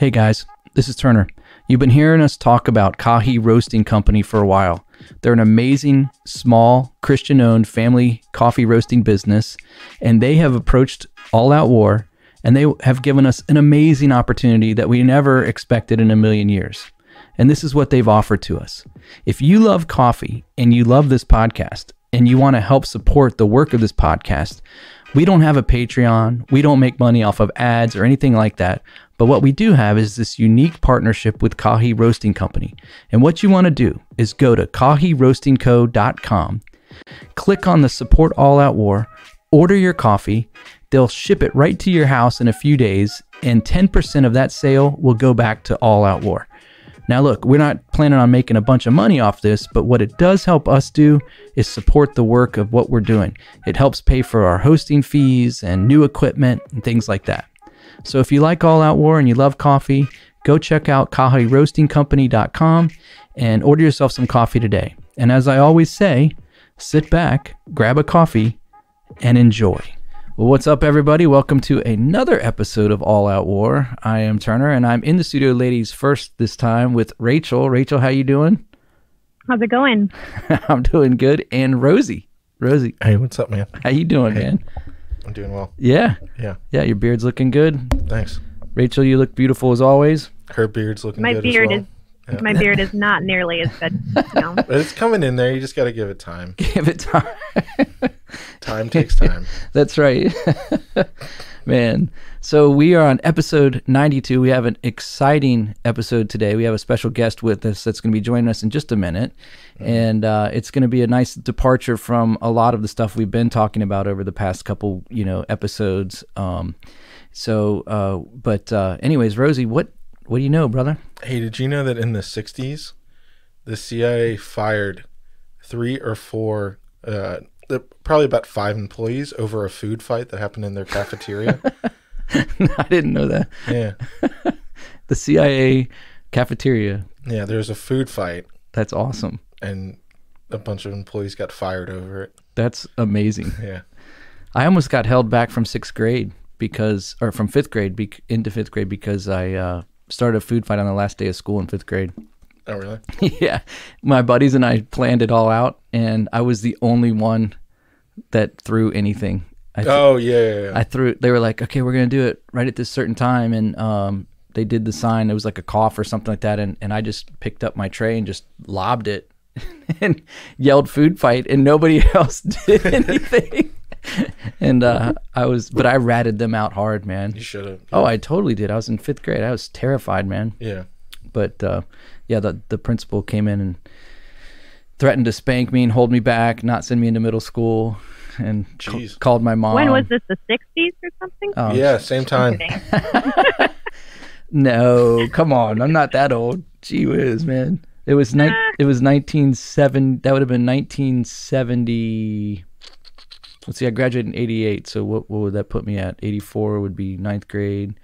Hey guys, this is Turner. You've been hearing us talk about Kahi Roasting Company for a while. They're an amazing, small, Christian-owned family coffee roasting business, and they have approached All Out War, and they have given us an amazing opportunity that we never expected in a million years. And this is what they've offered to us. If you love coffee and you love this podcast and you want to help support the work of this podcast, we don't have a Patreon. We don't make money off of ads or anything like that. But what we do have is this unique partnership with Kahi Roasting Company. And what you want to do is go to kahiroastingco.com, click on the Support All Out War, order your coffee. They'll ship it right to your house in a few days, and 10% of that sale will go back to All Out War. Now look, we're not planning on making a bunch of money off this, but what it does help us do is support the work of what we're doing. It helps pay for our hosting fees and new equipment and things like that. So if you like All Out War and you love coffee, go check out kahiroastingcompany.com and order yourself some coffee today. And as I always say, sit back, grab a coffee, and enjoy. Well, what's up, everybody? Welcome to another episode of All Out War. I am Turner, and I'm in the studio, ladies first this time, with Rachel. Rachel, how you doing? How's it going? I'm doing good. And Rosie. Rosie. Hey, what's up, man? How you doing, man? I'm doing well. Yeah? Yeah. Yeah, your beard's looking good. Thanks. Rachel, you look beautiful as always. Her beard's looking My good beard as well. is my beard is not nearly as good. No. But it's coming in there. You just got to give it time. Give it time. Time takes time. That's right. Man. So we are on episode 92. We have an exciting episode today. We have a special guest with us that's going to be joining us in just a minute. And it's going to be a nice departure from a lot of the stuff we've been talking about over the past couple, episodes. Anyways, Rosie, what do you know, brother? Hey, did you know that in the 60s, the CIA fired 3 or 4, probably about 5 employees over a food fight that happened in their cafeteria? I didn't know that. Yeah. The CIA cafeteria. Yeah, there was a food fight. That's awesome. And a bunch of employees got fired over it. That's amazing. Yeah. I almost got held back from 6th grade from 5th grade into 5th grade because I started a food fight on the last day of school in 5th grade. Oh, really? Yeah. My buddies and I planned it all out, and I was the only one that threw anything. Yeah. They were like, okay, we're going to do it right at this certain time. And they did the sign. It was like a cough or something like that. And I just picked up my tray and just lobbed it and yelled food fight, and nobody else did anything. And I ratted them out hard, man. You should have. Oh, I totally did. I was in 5th grade. I was terrified, man. Yeah. But the principal came in and threatened to spank me and hold me back, not send me into middle school, and called my mom. When was this, the 60s or something? Oh, yeah, same time. No, come on. I'm not that old. Gee whiz, man. It was 1970. That would have been 1970. Let's see, I graduated in 88, so what would that put me at? 84 would be 9th grade,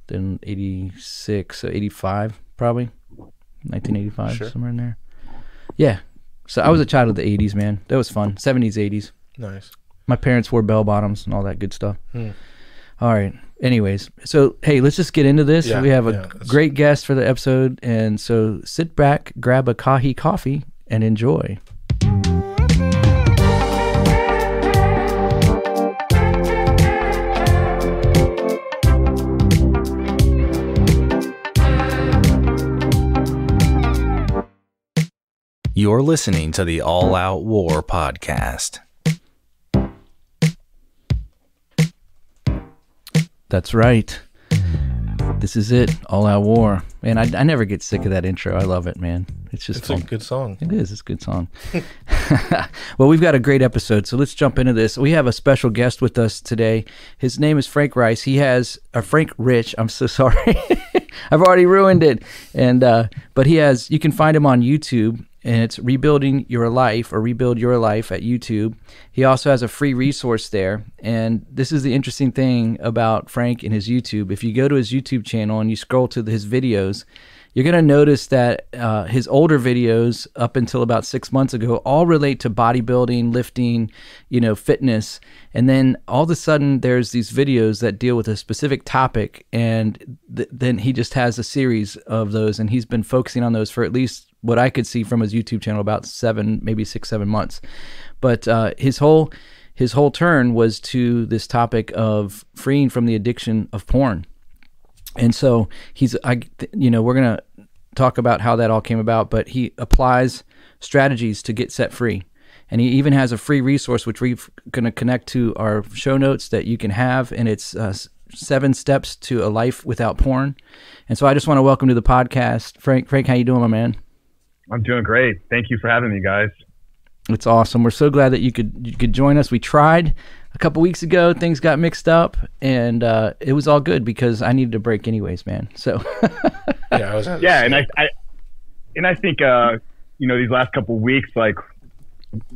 then 86, so 85 probably. 1985, Sure. Somewhere in there. Yeah. So I was a child of the 80s, man. That was fun. 70s, 80s. Nice. My parents wore bell bottoms and all that good stuff. All right. Anyways, so hey, let's just get into this. Yeah, we have a great guest for the episode, and so sit back, grab a Kahi coffee, and enjoy. You're listening to the All Out War podcast. That's right. This is it, All Out War. Man, I never get sick of that intro. I love it, man. It's a good song. It is. It's a good song. Well, we've got a great episode, so let's jump into this. We have a special guest with us today. His name is Frank Rice. He has Frank Rich. I'm so sorry. I've already ruined it. And but you can find him on YouTube, and it's Rebuilding Your Life, or Rebuild Your Life at YouTube. He also has a free resource there. And this is the interesting thing about Frank and his YouTube. If you go to his YouTube channel and you scroll to his videos, you're going to notice that his older videos up until about 6 months ago all relate to bodybuilding, lifting, fitness. And then all of a sudden there's these videos that deal with a specific topic. And then he just has a series of those. And he's been focusing on those for at least what I could see from his YouTube channel, about 6-7 months. But his whole turn was to this topic of freeing from the addiction of porn. And so we're going to talk about how that all came about, but he applies strategies to get set free. And he even has a free resource, which we're going to connect to our show notes that you can have. And it's 7 steps to a life without porn. And so I just want to welcome to the podcast, Frank. Frank, how you doing, my man? I'm doing great. Thank you for having me, guys. It's awesome. We're so glad that you could join us. We tried a couple weeks ago. Things got mixed up, and it was all good because I needed a break anyways, man. So and I think these last couple weeks, like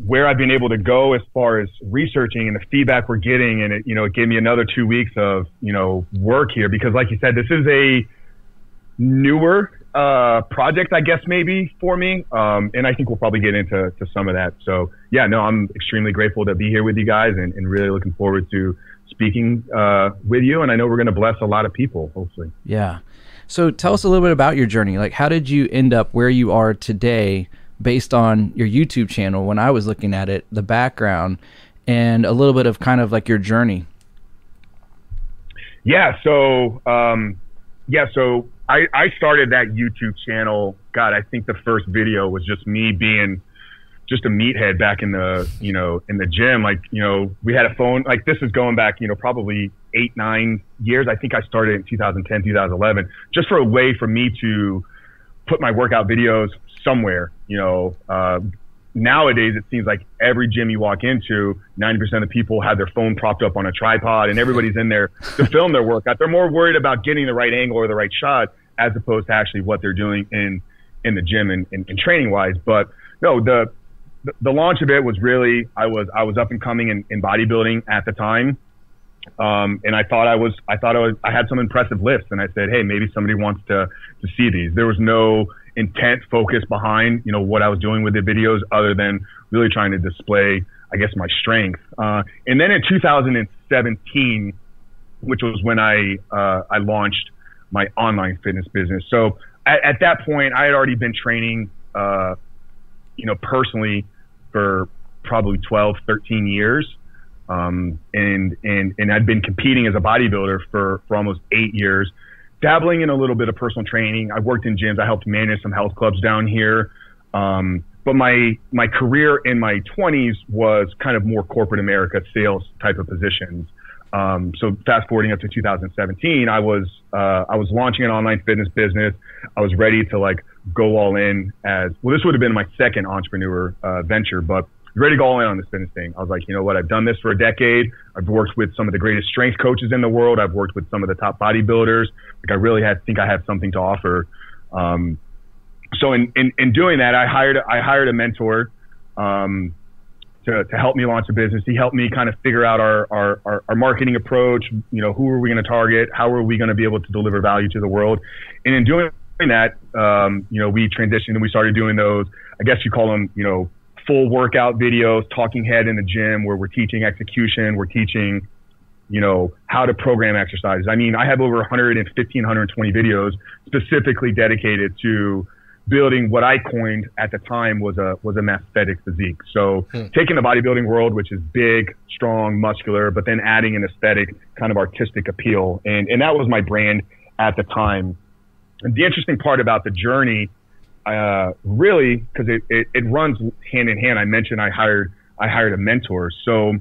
where I've been able to go as far as researching and the feedback we're getting, and it gave me another 2 weeks of work here, because like you said, this is a newer project, I guess, maybe for me. And I think we'll probably get into some of that. So yeah, no, I'm extremely grateful to be here with you guys, and really looking forward to speaking with you. And I know we're going to bless a lot of people, hopefully. Yeah. So tell us a little bit about your journey. Like, how did you end up where you are today based on your YouTube channel? When I was looking at it, the background, and a little bit of kind of like your journey. Yeah. So I started that YouTube channel. God, I think the first video was just me being just a meathead back in the, in the gym. Like, we had a phone, like this is going back, probably 8-9 years. I think I started in 2010, 2011, just for a way for me to put my workout videos somewhere. Nowadays, it seems like every gym you walk into, 90% of people have their phone propped up on a tripod, and everybody's in there to film their workout. They're more worried about getting the right angle or the right shot as opposed to actually what they're doing in the gym and training wise. But no, the launch of it was really, I was up and coming in bodybuilding at the time. And I thought I had some impressive lifts, and I said, hey, maybe somebody wants to see these. There was no intent focus behind, what I was doing with the videos, other than really trying to display, I guess, my strength. And then in 2017, which was when I launched my online fitness business. So at that point, I had already been training, personally for probably 12, 13 years. And I'd been competing as a bodybuilder for almost 8 years, dabbling in a little bit of personal training. I worked in gyms. I helped manage some health clubs down here. But my career in my 20s was kind of more corporate America sales type of positions. So fast forwarding up to 2017, I was launching an online fitness business. I was ready to go all in as well. This would have been my second entrepreneur venture, but ready to go all in on this fitness thing. I was like, you know what? I've done this for a decade. I've worked with some of the greatest strength coaches in the world. I've worked with some of the top bodybuilders. I really think I have something to offer. So in doing that, I hired a mentor to help me launch a business. He helped me kind of figure out our marketing approach. Who are we going to target? How are we going to be able to deliver value to the world? And in doing that, we transitioned and we started doing those, I guess you call them, full workout videos, talking head in the gym, where we're teaching execution. We're teaching, how to program exercises. I mean, I have over 115, 120 videos specifically dedicated to building what I coined at the time was a masthetic physique. So taking the bodybuilding world, which is big, strong, muscular, but then adding an aesthetic kind of artistic appeal. And that was my brand at the time. And the interesting part about the journey, really, because it runs hand in hand. I mentioned I hired a mentor. So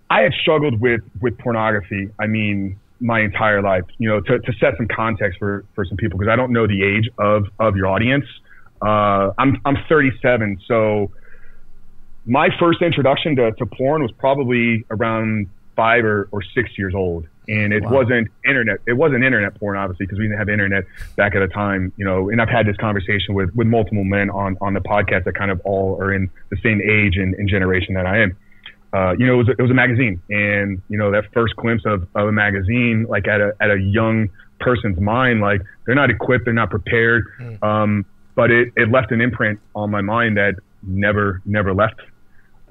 I had struggled with pornography. I mean, my entire life, to set some context for some people, because I don't know the age of your audience. I'm 37. So my first introduction to porn was probably around 5 or 6 years old. And it wasn't internet. It wasn't internet porn, obviously, because we didn't have internet back at the time, and I've had this conversation with multiple men on the podcast that kind of all are in the same age and generation that I am. It was a magazine, and that first glimpse of a magazine, like at a young person's mind. Like, they're not equipped, they're not prepared. But it left an imprint on my mind that never left.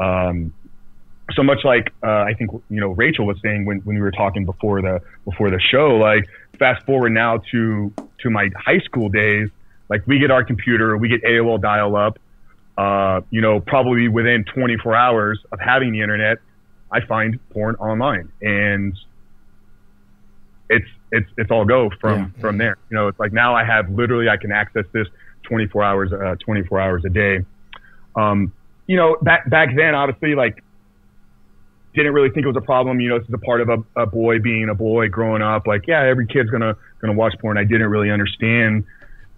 So much like I think Rachel was saying when we were talking before the show. Like, fast forward now to my high school days. Like, we get our computer, we get AOL dial-up. Probably within 24 hours of having the internet, I find porn online, and it's all go from there. It's like, now I can access this 24 hours a day. Back then, obviously, like, didn't really think it was a problem. This is a part of a boy being a boy growing up. Like, yeah, every kid's gonna watch porn. I didn't really understand,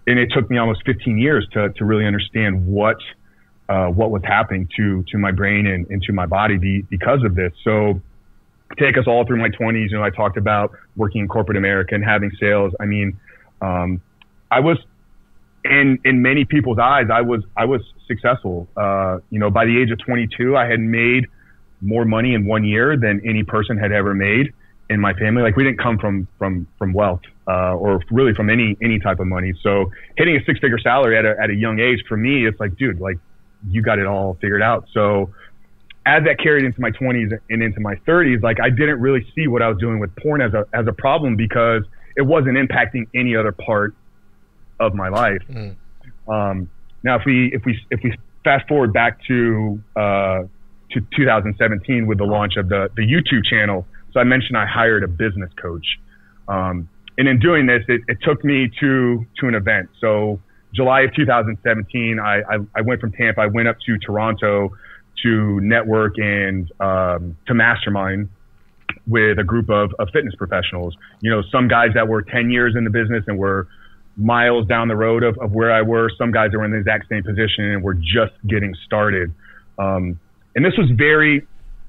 and it took me almost 15 years to really understand what was happening to my brain and to my body because of this. So, take us all through my 20s. I talked about working in corporate America and having sales. I mean, I was in many people's eyes, I was successful. By the age of 22, I had made more money in 1 year than any person had ever made in my family. Like, we didn't come from wealth, or really from any type of money. So hitting a 6-figure salary at a young age, for me, it's like, dude, like, you got it all figured out. So as that carried into my 20s and into my 30s, like, I didn't really see what I was doing with porn as a problem, because it wasn't impacting any other part of my life. Now, if we fast forward back to 2017 with the launch of the YouTube channel. So I mentioned I hired a business coach. And in doing this, it took me to an event. So July of 2017, I went from Tampa, I went up to Toronto to network and to mastermind with a group of fitness professionals. Some guys that were 10 years in the business and were miles down the road of where I were. Some guys that were in the exact same position and were just getting started. And this was very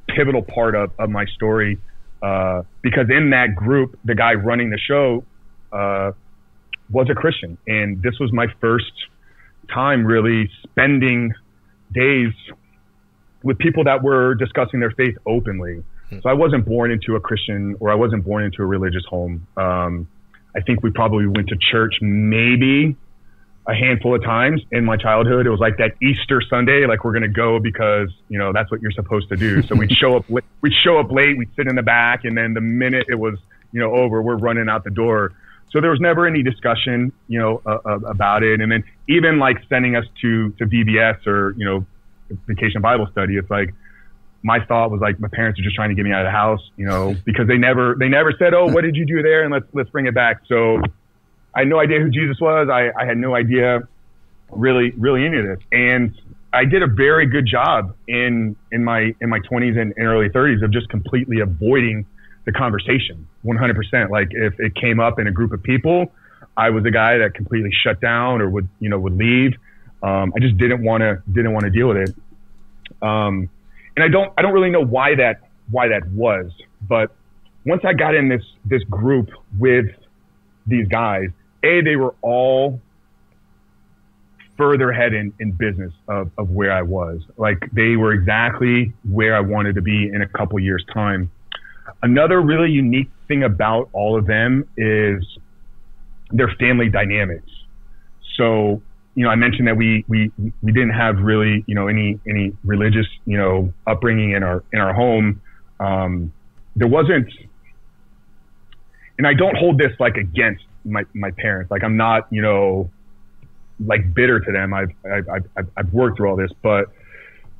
pivotal part of my story, because in that group, the guy running the show was a Christian. And this was my first time really spending days with people that were discussing their faith openly. So I wasn't born into a Christian, or I wasn't born into a religious home. I think we probably went to church maybe a handful of times in my childhood. It was like that Easter Sunday, like, we're going to go because, that's what you're supposed to do. So we'd show up late, we'd sit in the back, and then the minute it was, over, we're running out the door. So there was never any discussion, about it. And then even like sending us to VBS or, Vacation Bible Study, it's like, my thought was like, my parents are just trying to get me out of the house, because they never said, oh, what did you do there? And let's bring it back. So I had no idea who Jesus was. I had no idea really any of this. And I did a very good job in my 20s and early 30s of just completely avoiding the conversation 100%. Like, if it came up in a group of people, I was the guy that completely shut down or would leave. I just didn't want to deal with it. And I don't really know why that was, but once I got in this group with these guys, they were all further ahead in business of where I was. Like, they were exactly where I wanted to be in a couple years' time. Another really unique thing about all of them is their family dynamics. So, I mentioned that we didn't have really, any religious, upbringing in our home. There wasn't, and I don't hold this like against my parents. Like, I'm not, like, bitter to them. I've worked through all this, but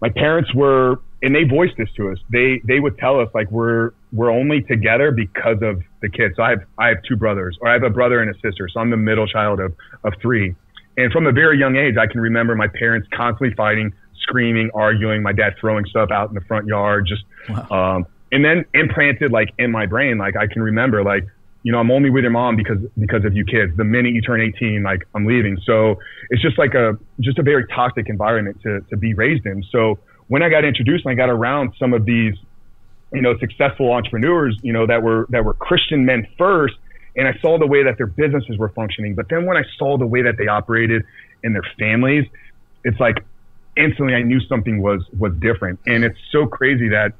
my parents were, and they voiced this to us. They would tell us, like, we're only together because of the kids. So I have 2 brothers, or I have a brother and a sister. So I'm the middle child of 3. And from a very young age, I can remember my parents constantly fighting, screaming, arguing, my dad throwing stuff out in the front yard, just, wow. And then implanted, like, in my brain, like, I can remember, like, I'm only with your mom because of you kids. The minute you turn 18, like, I'm leaving. So it's just like a very toxic environment to be raised in. So when I got introduced and I got around some of these, successful entrepreneurs, that were Christian men first, and I saw the way that their businesses were functioning. But then when I saw the way that they operated in their families, it's like instantly I knew something was different. And it's so crazy that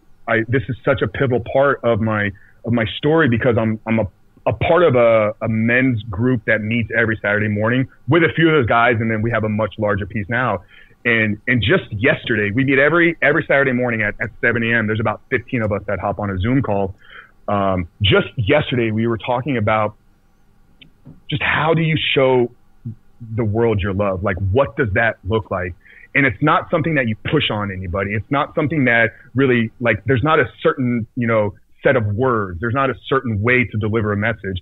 this is such a pivotal part of my story, because I'm a part of a men's group that meets every Saturday morning with a few of those guys, and then we have a much larger piece now. And just yesterday, we meet every Saturday morning at 7 a.m. There's about 15 of us that hop on a Zoom call. Just yesterday, we were talking about just how do you show the world your love? Like, what does that look like? And it's not something that you push on anybody. It's not something that really, like, there's not a certain, set of words. There's not a certain way to deliver a message.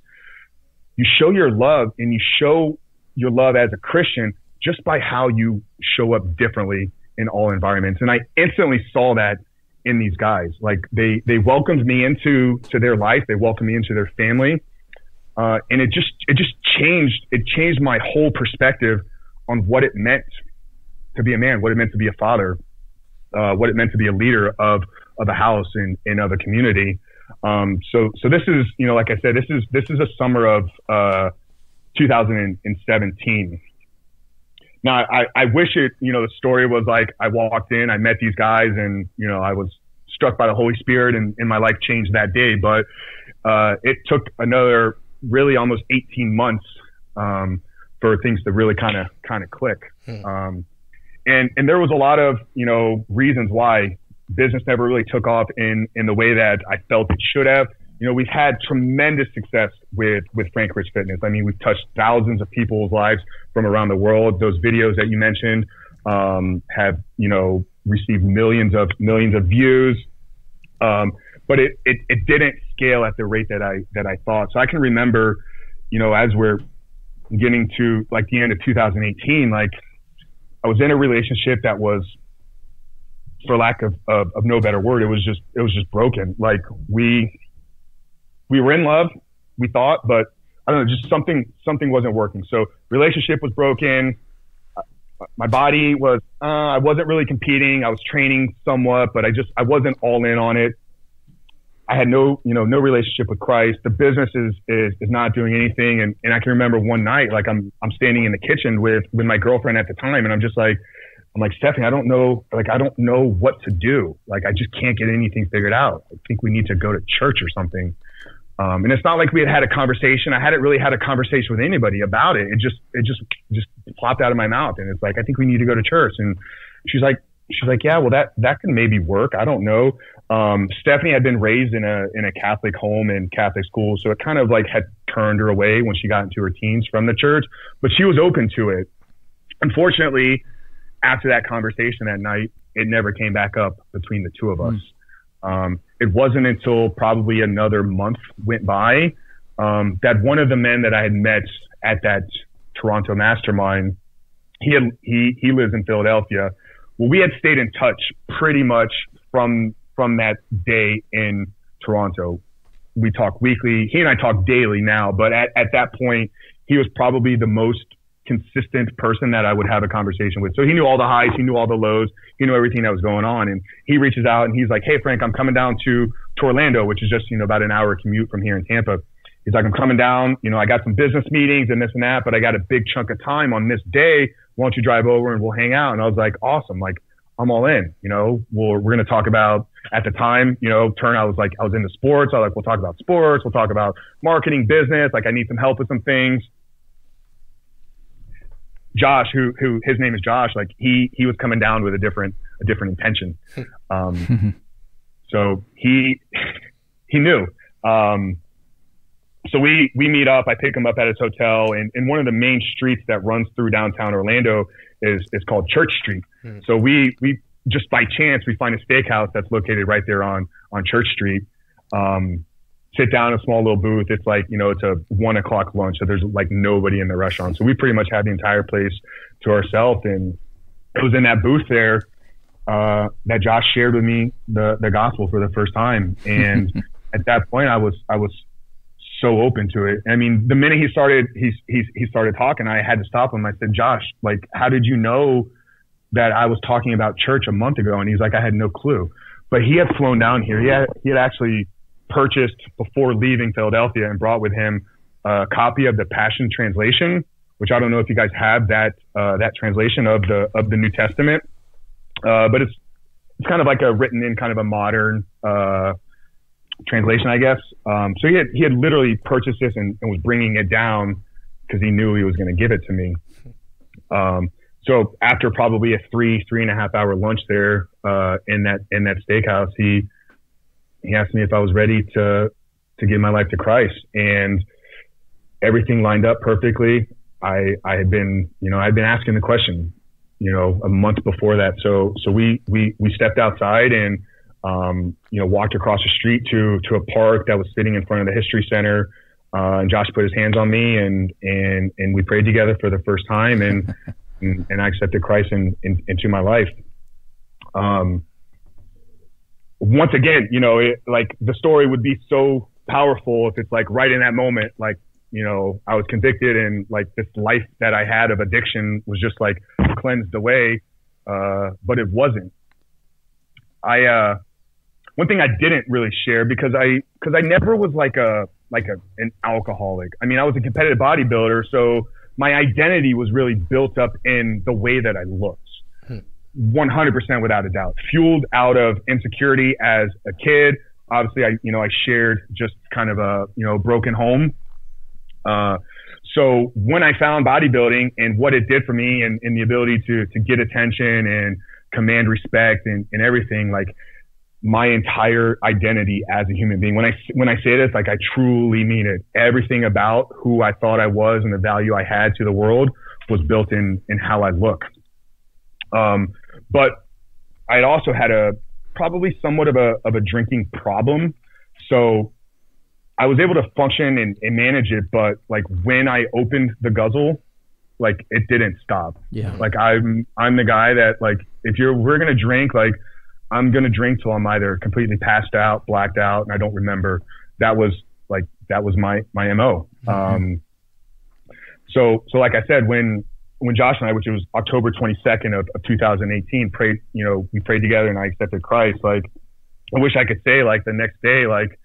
You show your love, and you show your love as a Christian just by how you show up differently in all environments. And I instantly saw that in these guys. Like, they welcomed me into their life. They welcomed me into their family. And it changed my whole perspective on what it meant to be a man, what it meant to be a father, what it meant to be a leader of a house and of a community. So this is, like I said, this is a summer of 2017. Now, I wish it, the story was like I walked in, I met these guys, and I was struck by the Holy Spirit, and my life changed that day. But it took another really almost 18 months for things to really kind of click. And there was a lot of reasons why business never really took off in the way that I felt it should have. We've had tremendous success with Frank Rich Fitness. I mean, we've touched thousands of people's lives from around the world. Those videos that you mentioned have received millions of views, but it didn't scale at the rate that I thought. So I can remember, as we're getting to like the end of 2018, like I was in a relationship that was, for lack of no better word, it was just broken. Like we were in love, we thought, but I don't know, just something wasn't working. So relationship was broken. My body was, I wasn't really competing. I was training somewhat, but I wasn't all in on it. I had no relationship with Christ. The business is not doing anything. And I can remember one night, like I'm standing in the kitchen with my girlfriend at the time. And I'm like, Stephanie, I don't know what to do. Like, I just can't get anything figured out. I think we need to go to church or something. And it's not like we had a conversation. I hadn't really had a conversation with anybody about it. It just plopped out of my mouth. And it's like, I think we need to go to church. And she's like, yeah, well, that can maybe work. I don't know. Stephanie had been raised in a Catholic home and Catholic school. So it kind of like had turned her away when she got into her teens from the church, but she was open to it. Unfortunately, after that conversation that night, it never came back up between the two of us. It wasn't until probably another month went by that one of the men that I had met at that Toronto mastermind, he lives in Philadelphia. Well, we had stayed in touch pretty much from that day in Toronto. We talk weekly. He and I talk daily now, but at that point, he was probably the most consistent person that I would have a conversation with. So he knew all the highs, he knew all the lows, he knew everything that was going on. And he reaches out and he's like, hey, Frank, I'm coming down to Orlando, which is just, about an hour commute from here in Tampa. He's like, I'm coming down, I got some business meetings and this and that, but I got a big chunk of time on this day. Why don't you drive over and we'll hang out? And I was like, awesome. Like, I'm all in, we're going to talk about, at the time, I was into sports. I was like, we'll talk about sports. We'll talk about marketing, business. Like, I need some help with some things. Josh, who his name is Josh, like he was coming down with a different intention. So he knew. So we meet up, I pick him up at his hotel, and one of the main streets that runs through downtown Orlando is called Church Street. So we just by chance, we find a steakhouse that's located right there on Church Street. Sit down in a small little booth. It's like, it's a 1 o'clock lunch. So there's like nobody in the restaurant. So we pretty much had the entire place to ourselves. And it was in that booth there, that Josh shared with me the gospel for the first time. And at that point I was so open to it. I mean, the minute he started talking, I had to stop him. I said, Josh, like, how did you know that I was talking about church a month ago? And he's like, I had no clue. But he had flown down here. He had actually purchased before leaving Philadelphia and brought with him a copy of the Passion Translation, which I don't know if you guys have that translation of the New Testament. But it's kind of like written in kind of a modern translation, I guess. So he had literally purchased this and was bringing it down because he knew he was going to give it to me. So after probably a 3.5 hour lunch there in that steakhouse, he asked me if I was ready to give my life to Christ, and everything lined up perfectly. I had been asking the question, a month before that. So we stepped outside and walked across the street to a park that was sitting in front of the History Center. And Josh put his hands on me and we prayed together for the first time, and I accepted Christ into my life. Once again, the story would be so powerful if it's like right in that moment, like, I was convicted and like this life that I had of addiction was just like cleansed away. But it wasn't. One thing I didn't really share because I never was an alcoholic. I mean, I was a competitive bodybuilder, so my identity was really built up in the way that I looked. 100% without a doubt, fueled out of insecurity as a kid. Obviously, I shared just kind of a, broken home. So when I found bodybuilding and what it did for me and the ability to get attention and command respect and everything, like my entire identity as a human being, when I say this, like I truly mean it. Everything about who I thought I was and the value I had to the world was built in how I look. But I also had probably somewhat of a drinking problem. So I was able to function and manage it, but like when I opened the guzzle, like it didn't stop. Yeah. Like I'm the guy that like, we're going to drink, like I'm going to drink till I'm either completely passed out, blacked out, and I don't remember. That was my MO. Mm-hmm. So like I said, when Josh and I, which was October 22nd of 2018, we prayed together and I accepted Christ. Like, I wish I could say like the next day, like,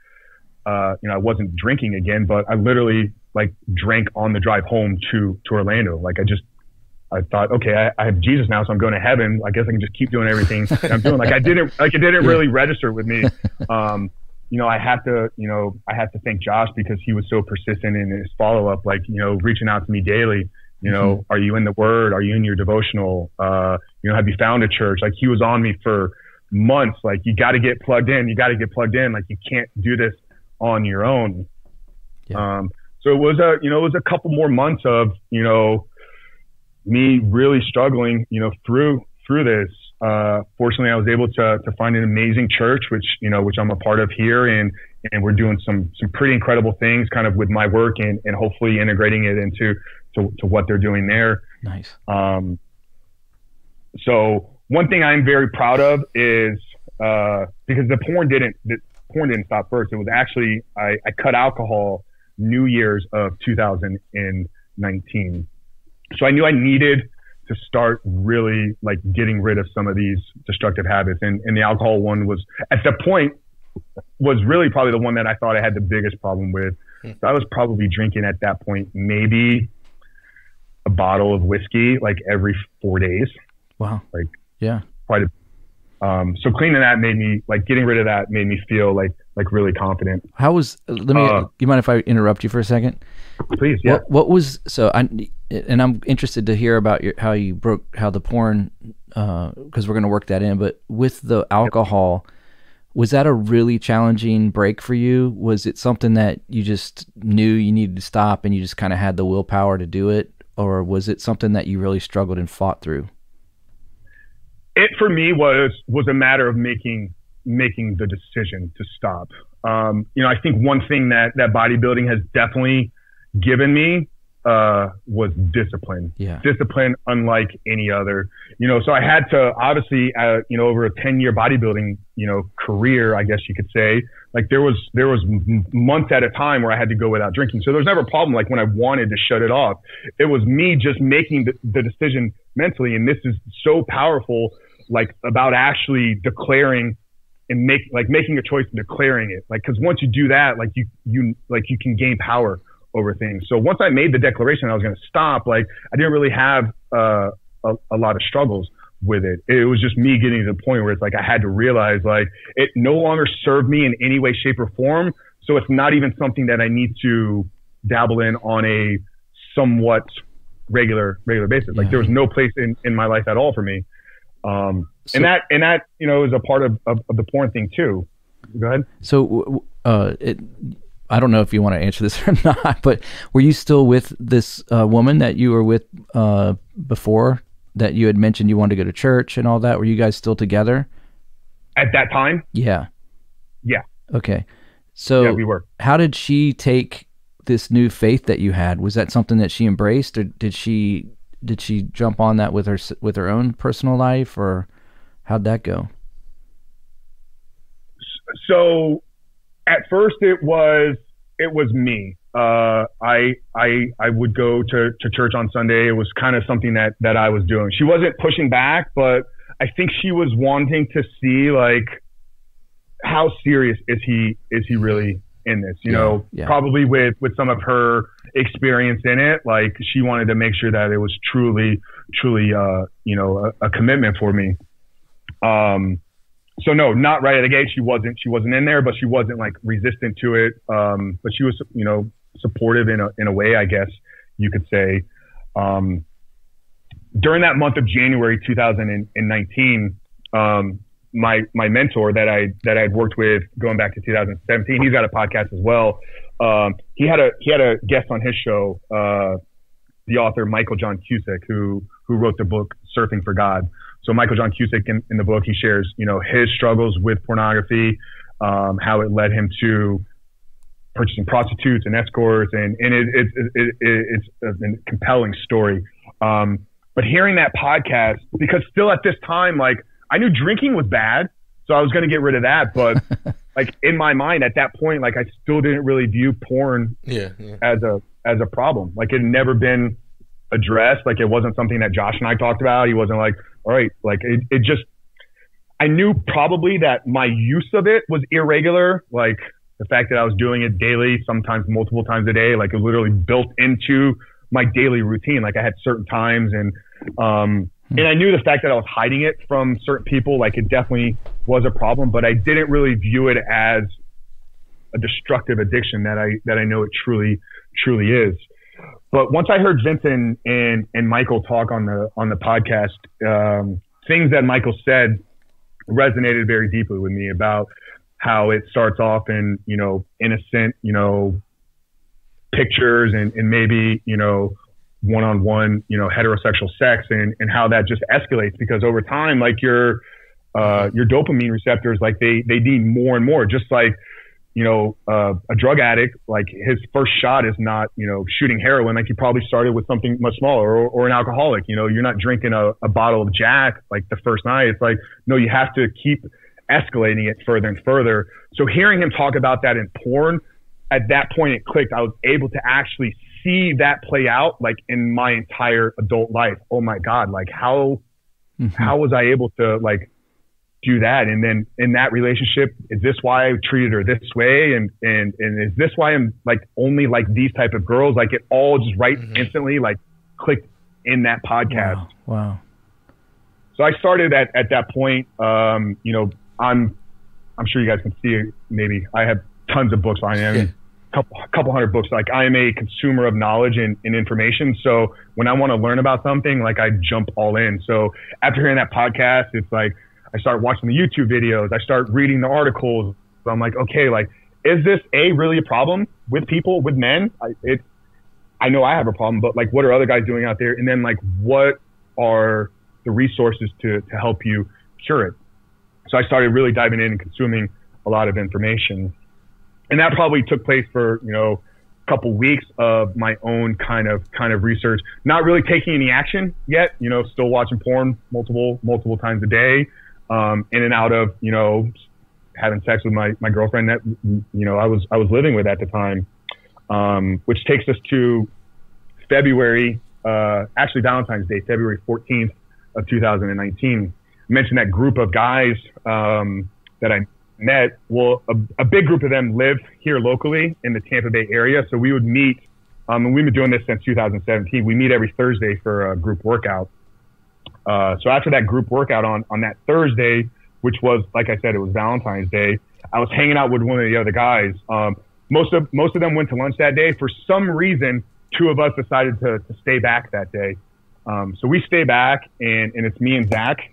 I wasn't drinking again, but I literally like drank on the drive home to Orlando. Like I thought, okay, I have Jesus now, so I'm going to heaven. I guess I can just keep doing everything that I'm doing. It didn't really register with me. I have to thank Josh because he was so persistent in his follow up, like, reaching out to me daily. Are you in the Word? Are you in your devotional? Have you found a church? Like he was on me for months. Like you got to get plugged in. Like you can't do this on your own. Yeah. So it was a couple more months of, me really struggling, through this. Fortunately I was able to find an amazing church, which I'm a part of here. And we're doing some pretty incredible things kind of with my work and hopefully integrating it into what they're doing there. Nice. So one thing I'm very proud of is, because the porn didn't stop first. It was actually, I cut alcohol New Year's of 2019. So I knew I needed to start really like getting rid of some of these destructive habits. And the alcohol one was at the point was really probably the one that I thought I had the biggest problem with. So I was probably drinking at that point, maybe a bottle of whiskey, like every 4 days. Wow. Like, yeah, quite a so cleaning that made me like getting rid of that made me feel like really confident. How was, you mind if I interrupt you for a second? Please. Yeah. What was, I'm interested to hear about how the porn, cause we're going to work that in, but with the alcohol, was that a really challenging break for you? Was it something that you just knew you needed to stop and you just kind of had the willpower to do it? Or was it something that you really struggled and fought through? It for me was a matter of making the decision to stop. I think one thing that bodybuilding has definitely given me was discipline. Yeah. Discipline unlike any other. So I had to obviously over a 10-year bodybuilding career, I guess you could say, like there was months at a time where I had to go without drinking. So there was never a problem like when I wanted to shut it off. It was me just making the decision mentally, and this is so powerful, like about actually declaring and making a choice and declaring it. Like, cause once you do that, like you can gain power over things. So once I made the declaration I was going to stop, like I didn't really have a lot of struggles. with it. It was just me getting to the point where it's like I had to realize like it no longer served me in any way, shape, or form. So it's not even something that I need to dabble in on a somewhat regular basis. Like there was no place in my life at all for me. And that is a part of the porn thing too. Go ahead. So, I don't know if you want to answer this or not, but were you still with this woman that you were with before, that you had mentioned you wanted to go to church and all that? Were you guys still together at that time? Yeah. Yeah. Okay. So yeah, we were. How did she take this new faith that you had? Was that something that she embraced, or did she jump on that with her own personal life, or how'd that go? So at first it was me. I would go to church on Sunday. It was kind of something that I was doing. She wasn't pushing back, but I think she was wanting to see like how serious is he really in this, you know, probably with some of her experience in it. Like she wanted to make sure that it was truly, a commitment for me. So no, not right at the gate. She wasn't in there, but she wasn't like resistant to it. But she was, supportive in a way, I guess you could say. During that month of January 2019, my mentor that I'd worked with going back to 2017, he's got a podcast as well. He had a guest on his show, the author Michael John Cusick, who wrote the book Surfing for God. So Michael John Cusick in the book, he shares, his struggles with pornography, how it led him to purchasing prostitutes and escorts, and it's a compelling story. But hearing that podcast, because still at this time, like I knew drinking was bad, so I was going to get rid of that. But like in my mind at that point, like I still didn't really view porn as a problem. Like it had never been addressed. Like it wasn't something that Josh and I talked about. He wasn't like, all right, like it just, I knew probably that my use of it was irregular. Like the fact that I was doing it daily, sometimes multiple times a day, like it literally built into my daily routine. Like I had certain times and I knew the fact that I was hiding it from certain people, like it definitely was a problem, but I didn't really view it as a destructive addiction that I know it truly is. But once I heard Vincent and Michael talk on the podcast, things that Michael said resonated very deeply with me about how it starts off in, innocent, pictures and maybe, one-on-one, heterosexual sex and how that just escalates because over time, like your dopamine receptors, like they need more and more, just like, a drug addict, like his first shot is not, shooting heroin. Like he probably started with something much smaller or an alcoholic, you're not drinking a bottle of Jack, like the first night. It's like, no, you have to keep escalating it further and further. So hearing him talk about that in porn, at that point it clicked. I was able to actually see that play out like in my entire adult life. Oh my God. Like how was I able to like do that? And then in that relationship, is this why I treated her this way? And is this why I'm like only like these type of girls? Like it all just instantly like clicked in that podcast. Wow. So I started at that point, I'm sure you guys can see it. Maybe I have tons of books. I am couple hundred books. Like I am a consumer of knowledge and information. So when I want to learn about something, like I jump all in. So after hearing that podcast, it's like, I start watching the YouTube videos. I start reading the articles. So I'm like, okay, like, is this really a problem with people, with men? I know I have a problem, but like, what are other guys doing out there? And then like, what are the resources to help you cure it? So I started really diving in and consuming a lot of information. And that probably took place for, a couple weeks of my own kind of research, not really taking any action yet, still watching porn multiple times a day. In and out of, having sex with my girlfriend that, I was living with at the time, which takes us to February, actually Valentine's Day, February 14th of 2019. I mentioned that group of guys, that I met. Well, a big group of them live here locally in the Tampa Bay area. So we would meet, and we've been doing this since 2017. We meet every Thursday for a group workout. So after that group workout on that Thursday, which was, like I said, it was Valentine's Day, I was hanging out with one of the other guys. Most of them went to lunch that day. For some reason, two of us decided to stay back that day. So we stay back, and it's me and Zach,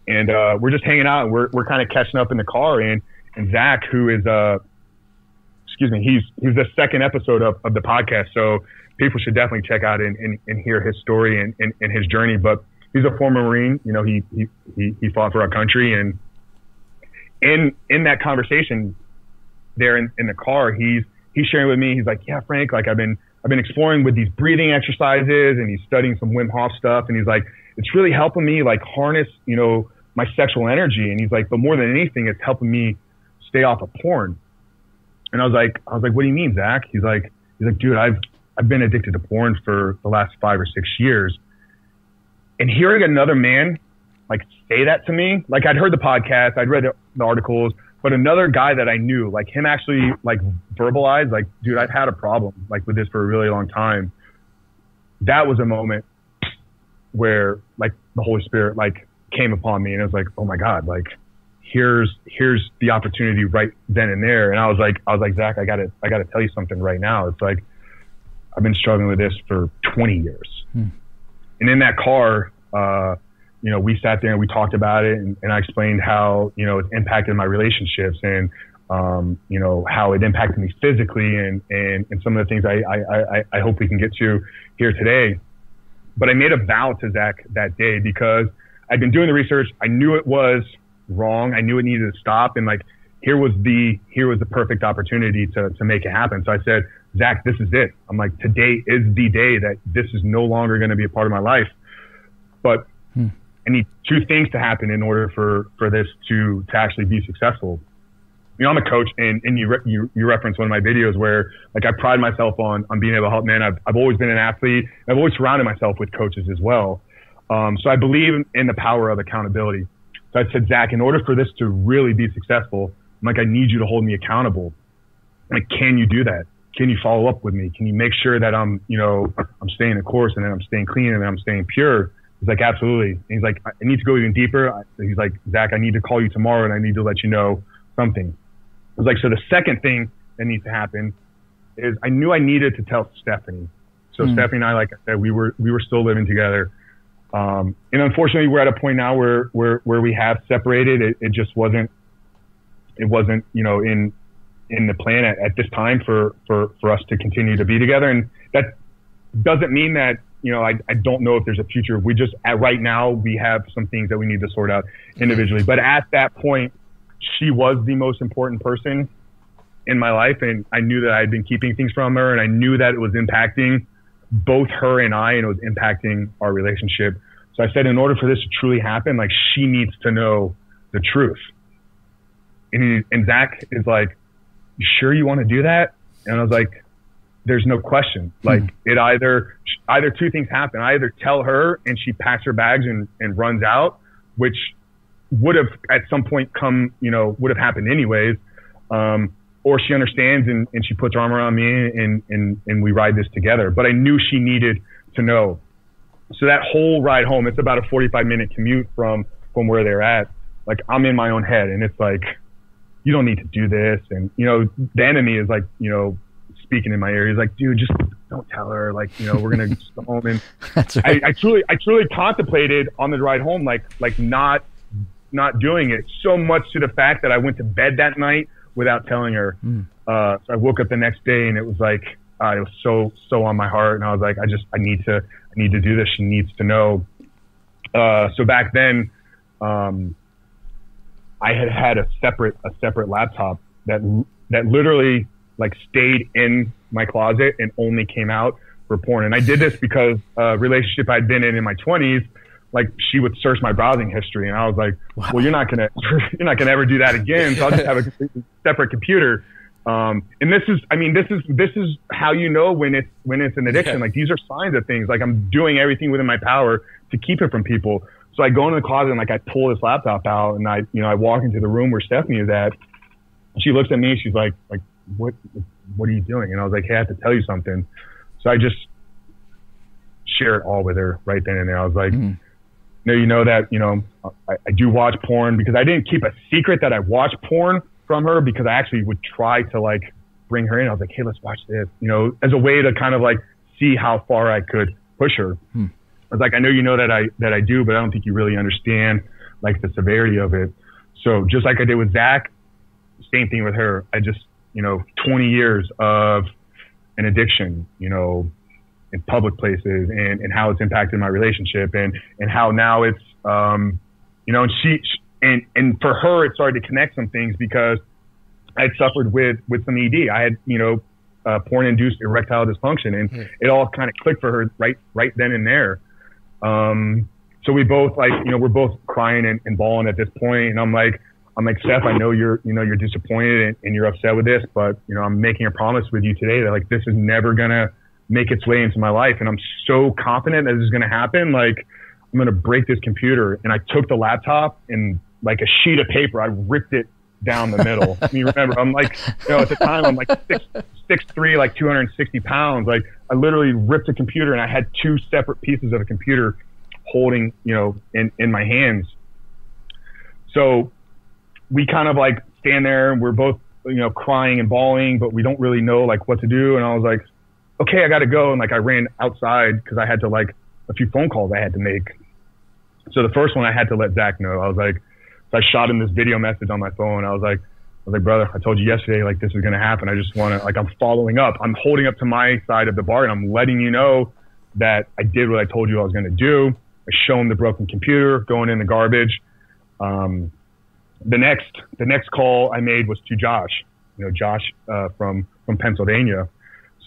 and we're just hanging out, and we're kind of catching up in the car. And Zach, who is he's the second episode of the podcast, so people should definitely check out and hear his story and his journey. But he's a former Marine. You know, he fought for our country, and in that conversation there in the car, he's sharing with me. He's like, yeah, Frank, like I've been exploring with these breathing exercises, and he's studying some Wim Hof stuff, and he's like, it's really helping me like harness, you know, my sexual energy. And he's like, but more than anything, it's helping me stay off of porn. And I was like, what do you mean, Zach? He's like, dude, I've been addicted to porn for the last 5 or 6 years. And hearing another man like say that to me, like I'd heard the podcast, I'd read the articles, but another guy that I knew, like him actually like verbalize, like, dude, I've had a problem like with this for a really long time. That was a moment where like the Holy Spirit like came upon me, and it was like, oh my God, like here's the opportunity right then and there. And I was like, Zach, I gotta tell you something right now. It's like, I've been struggling with this for 20 years. And in that car, you know, we sat there and we talked about it, and I explained how, you know, it's impacted my relationships, and, you know, how it impacted me physically, and some of the things I hope we can get to here today. But I made a vow to Zach that day, because I'd been doing the research. I knew it was wrong. I knew it needed to stop. And like, here was the perfect opportunity to make it happen. So I said, Zach, this is it. I'm like, today is the day that this is no longer going to be a part of my life. But I need two things to happen in order for this to actually be successful. You know, I'm a coach, and you referenced one of my videos where like I pride myself on being able to help men. I've always been an athlete. I've always surrounded myself with coaches as well. So I believe in the power of accountability. So I said, Zach, in order for this to really be successful, I'm like, I need you to hold me accountable. Like, can you do that? Can you follow up with me? Can you make sure that I'm staying the course, and then I'm staying clean, and then I'm staying pure? He's like, absolutely. And he's like, I need to go even deeper. He's like, Zach, I need to call you tomorrow, and I need to let you know something. I was like, so the second thing that needs to happen is I knew I needed to tell Stephanie. So Stephanie and I, like I said, we were still living together. And unfortunately, we're at a point now where we have separated. It just wasn't, you know, in the plan at this time for us to continue to be together. And that doesn't mean that, you know, I don't know if there's a future. We just, right now, we have some things that we need to sort out individually. But at that point, she was the most important person in my life. And I knew that I had been keeping things from her, and I knew that it was impacting both her and I, and it was impacting our relationship. So I said, in order for this to truly happen, like, she needs to know the truth. And Zach is like, you sure you want to do that? And I was like, there's no question. Like, it either two things happen. I either tell her and she packs her bags and runs out, which would have at some point would have happened anyways. Or she understands and she puts her arm around me and we ride this together. But I knew she needed to know. So that whole ride home, it's about a 45-minute commute from where they're at. Like, I'm in my own head, and it's like, you don't need to do this. And, you know, the enemy is like, you know, speaking in my ear. He's like, dude, just don't tell her. Like, you know, we're going to go home. And that's right. I truly contemplated on the ride home, like not doing it, so much to the fact that I went to bed that night without telling her. So I woke up the next day, and it was like, it was so on my heart. And I was like, I need to do this. She needs to know. So back then, I had a separate laptop that literally like stayed in my closet and only came out for porn. And I did this because a relationship I'd been in my 20s, like, she would search my browsing history, and I was like, wow. Well, you're not gonna ever do that again. So I'll just have a completely separate computer. And this is how you know when it's an addiction. Yeah. Like, these are signs of things. Like, I'm doing everything within my power to keep it from people. So I go into the closet and like I pull this laptop out, and I walk into the room where Stephanie is at. She looks at me and she's like, what are you doing? And I was like, hey, I have to tell you something. So I just share it all with her right then and there. I was like, know, that, I do watch porn, because I didn't keep a secret that I watch porn from her, because I actually would try to like bring her in. I was like, hey, let's watch this, as a way to kind of like see how far I could push her. I was like, I know that I do, but I don't think you really understand like the severity of it. So just like I did with Zach, same thing with her. I just, 20 years of an addiction, in public places, and how it's impacted my relationship, and how now it's, and for her, it started to connect some things, because I had suffered with some ED. I had, porn-induced erectile dysfunction, and it all kind of clicked for her right then and there. So we both we're both crying and bawling at this point, and I'm like, Seth, I know you're disappointed and you're upset with this, but I'm making a promise with you today that like this is never gonna make its way into my life, and I'm so confident that this is gonna happen. Like, I'm gonna break this computer. And I took the laptop, and like a sheet of paper, I ripped it down the middle. I mean, remember, I'm like, at the time I'm like 6'3", like 260 pounds. Like, I literally ripped the computer, and I had two separate pieces of a computer holding, in my hands. So we kind of like stand there, and we're both, crying and bawling, but we don't really know like what to do. And I was like, okay, I got to go. And like, I ran outside, because I had to like a few phone calls I had to make. So the first one, I had to let Zach know. I was like, so I shot him this video message on my phone. I was like, brother, I told you yesterday, like this is going to happen. I just want to, like, I'm following up. I'm holding up to my side of the bar, and I'm letting you know that I did what I told you I was going to do. I show him the broken computer going in the garbage. The next call I made was to Josh, Josh from Pennsylvania.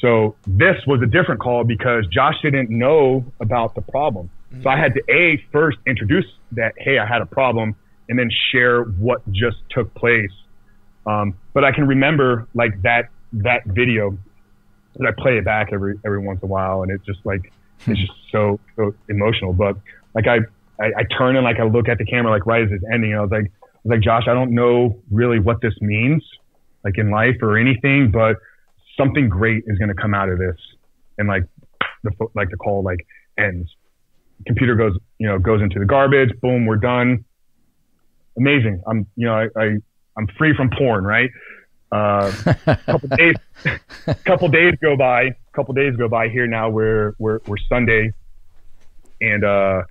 So this was a different call, because Josh didn't know about the problem. So I had to first introduce that, hey, I had a problem, and then share what just took place. But I can remember like that video, and I play it back every once in a while, and it's just like, it's just so emotional. But like I turn and like I look at the camera like right as it's ending, and I was like, Josh, I don't know really what this means, like in life or anything, but something great is going to come out of this. And like the call like ends. Computer goes into the garbage. Boom, we're done. Amazing. I'm free from porn, right? Couple days go by here now. We're Sunday, and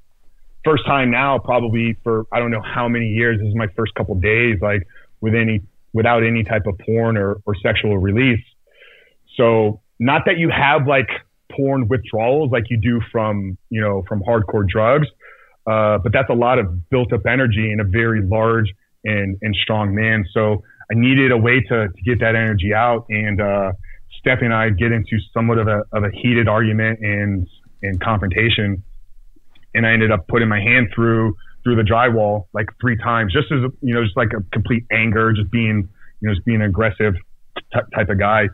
first time now probably for I don't know how many years. This is my first couple days like without any type of porn or sexual release. So not that you have like porn withdrawals like you do from hardcore drugs, but that's a lot of built up energy in a very large and strong man. So I needed a way to get that energy out, and Steph and I get into somewhat of a heated argument and confrontation, and I ended up putting my hand through the drywall like 3 times, just as just like a complete anger, just being an aggressive type of guy.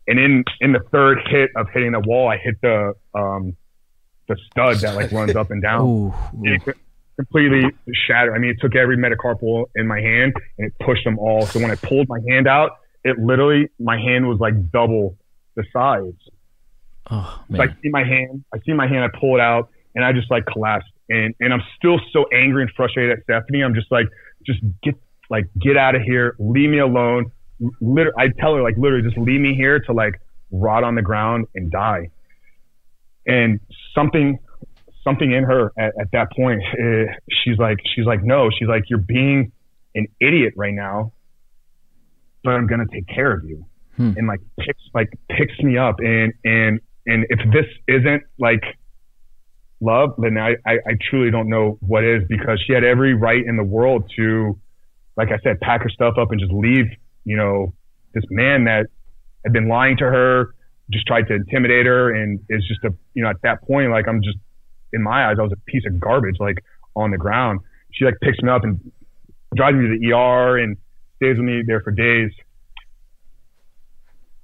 And in the third hit of hitting the wall, I hit the stud that like runs up and down. Ooh. It completely shattered. I mean, it took every metacarpal in my hand and it pushed them all. So when I pulled my hand out, my hand was like double the size. Oh man. So I see my hand, I pull it out, and I just like collapsed. And I'm still so angry and frustrated at Stephanie. I'm just like, get out of here. Leave me alone. I tell her like, literally just leave me here to like rot on the ground and die. And something in her at that point, she's like, no, she's like, you're being an idiot right now, but I'm going to take care of you. And like picks me up. And if this isn't like love, then I truly don't know what is, because she had every right in the world to, like I said, pack her stuff up and just leave, this man that had been lying to her, just tried to intimidate her, and is just at that point, like, I'm just, in my eyes, I was a piece of garbage, like on the ground. She like picks me up and drives me to the ER and stays with me there for days.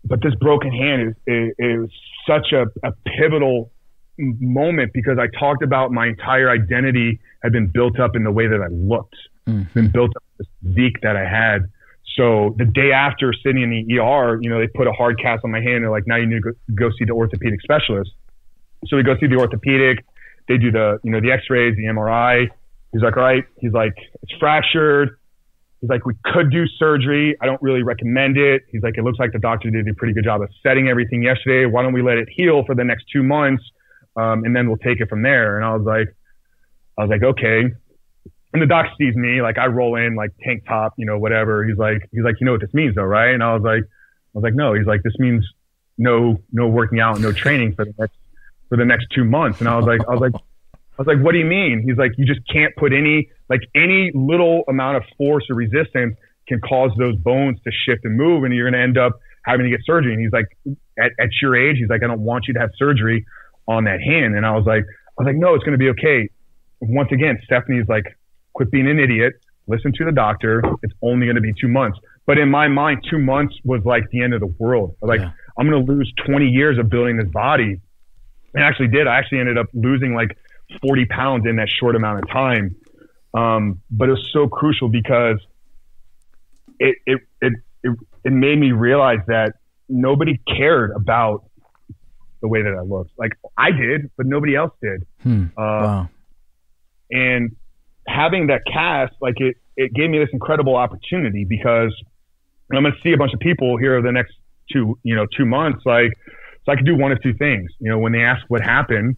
But this broken hand is such a pivotal moment, because I talked about my entire identity had been built up in the way that I looked, been built up this physique that I had. So the day after sitting in the ER, they put a hard cast on my hand. They're like, now you need to go see the orthopedic specialist. So we go see the orthopedic. They do the, the x-rays, the MRI, He's like, all right. He's like, it's fractured. He's like, we could do surgery. I don't really recommend it. He's like, it looks like the doctor did a pretty good job of setting everything yesterday. Why don't we let it heal for the next 2 months? And then we'll take it from there. And I was like, okay. And the doc sees me, like I roll in like tank top, you know, whatever. He's like, you know what this means though, right? And I was like, no. He's like, this means no working out, no training for the next 2 months. And I was like, what do you mean? He's like, you just can't put any little amount of force or resistance can cause those bones to shift and move, and you're going to end up having to get surgery. And he's like, at your age, he's like, I don't want you to have surgery on that hand. And I was like, no, it's going to be okay. Once again, Stephanie's like, quit being an idiot. Listen to the doctor. It's only going to be 2 months. But in my mind, 2 months was like the end of the world. Like, yeah. I'm going to lose 20 years of building this body. And I actually did. I actually ended up losing like 40 pounds in that short amount of time. But it was so crucial because it made me realize that nobody cared about the way that I looked. Like I did, but nobody else did. Wow. And having that cast, like it gave me this incredible opportunity because I'm going to see a bunch of people here over the next 2 months. Like, so I could do one of two things. You know, when they ask what happened,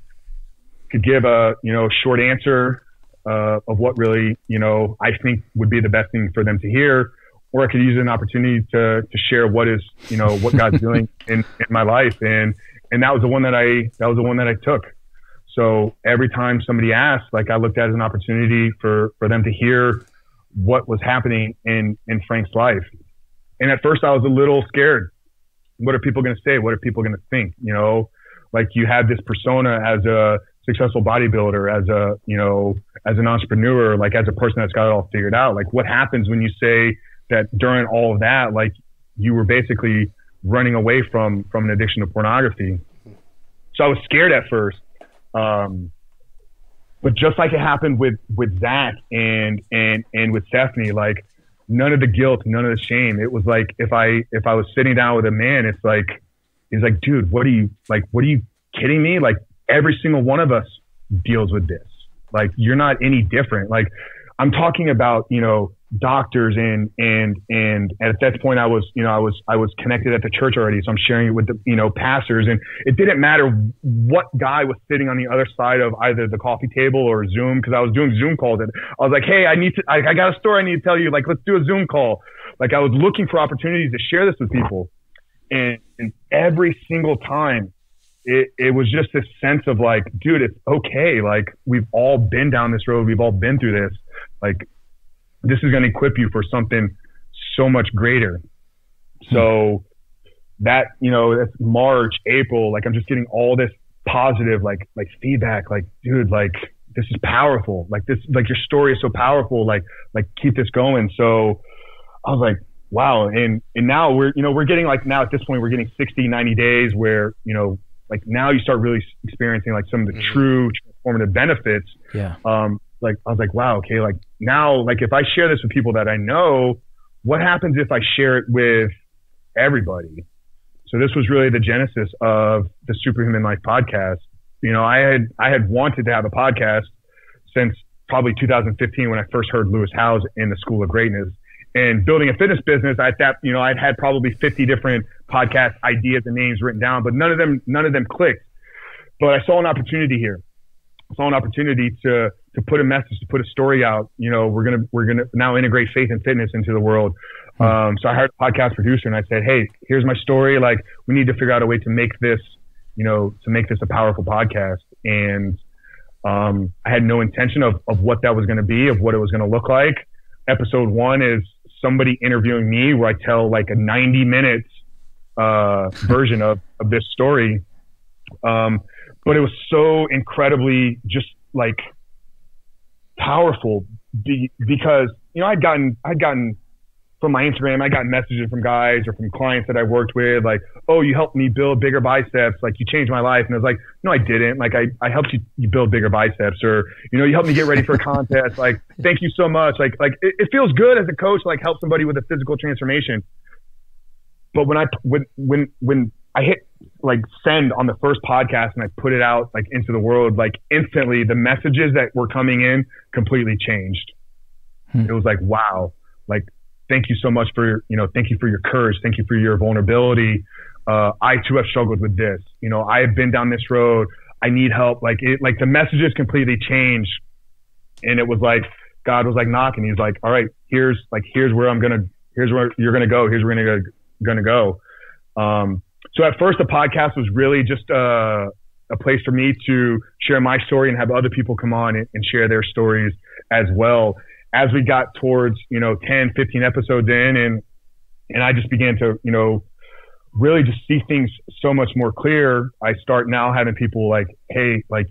could give a short answer of what really I think would be the best thing for them to hear, or I could use an opportunity to share what is what God's doing in my life, and that was the one that I took. So every time somebody asked, like I looked at it as an opportunity for them to hear what was happening in Frank's life. And at first I was a little scared. What are people going to say? What are people going to think? Like you have this persona as a successful bodybuilder, as an entrepreneur, like as a person that's got it all figured out. Like what happens when you say that during all of that, like you were basically running away from an addiction to pornography. So I was scared at first. But just like it happened with Zach and with Stephanie, like none of the guilt, none of the shame. It was like, if I was sitting down with a man, it's like, he's like, dude, what are you kidding me? Like every single one of us deals with this. Like you're not any different. Like I'm talking about, doctors and at that point I was connected at the church already. So I'm sharing it with the, pastors, and it didn't matter what guy was sitting on the other side of either the coffee table or Zoom. Cause I was doing Zoom calls and I was like, hey, I got a story I need to tell you. Like, let's do a Zoom call. Like I was looking for opportunities to share this with people. And every single time it was just this sense of like, dude, it's okay. Like we've all been down this road. We've all been through this. Like, this is going to equip you for something so much greater. So that, that's March, April, like I'm just getting all this positive, like feedback, like, dude, like this is powerful. Like this, like your story is so powerful. Like keep this going. So I was like, wow. And now we're getting like, now at this point, we're getting 60, 90 days where, like now you start really experiencing like some of the true transformative benefits. Yeah. Like I was like, wow, okay, like now, like if I share this with people that I know, what happens if I share it with everybody? So this was really the genesis of the Superhuman Life podcast. I had wanted to have a podcast since probably 2015 when I first heard Lewis Howes in the School of Greatness. And building a fitness business, I'd had probably 50 different podcast ideas and names written down, but none of them clicked. But I saw an opportunity here. I saw an opportunity to put a message, to put a story out. We're gonna now integrate faith and fitness into the world. So I hired a podcast producer and I said, hey, here's my story. Like we need to figure out a way to make this, a powerful podcast. And I had no intention of what that was going to be, of what it was going to look like. Episode 1 is somebody interviewing me where I tell like a 90 minutes version of this story. But it was so incredibly just like powerful because, I'd gotten from my Instagram, I got messages from guys or from clients that I worked with, like, oh, you helped me build bigger biceps. Like you changed my life. And I was like, no, I didn't. Like I helped you build bigger biceps, or, you helped me get ready for a contest. Like, thank you so much. Like it feels good as a coach, like help somebody with a physical transformation. But when I hit like send on the first podcast and I put it out like into the world, like instantly the messages that were coming in completely changed. It was like, wow, like, thank you so much for, thank you for your courage. Thank you for your vulnerability. I too have struggled with this. I have been down this road. I need help. Like the messages completely changed. And it was like, God was like knocking. He's like, all right, here's where you're going to go. Here's where you're going to go. So at first the podcast was really just, a place for me to share my story and have other people come on and share their stories as well. As we got towards, 10, 15 episodes in and I just began to, really just see things so much more clear. I start now having people like, hey, like,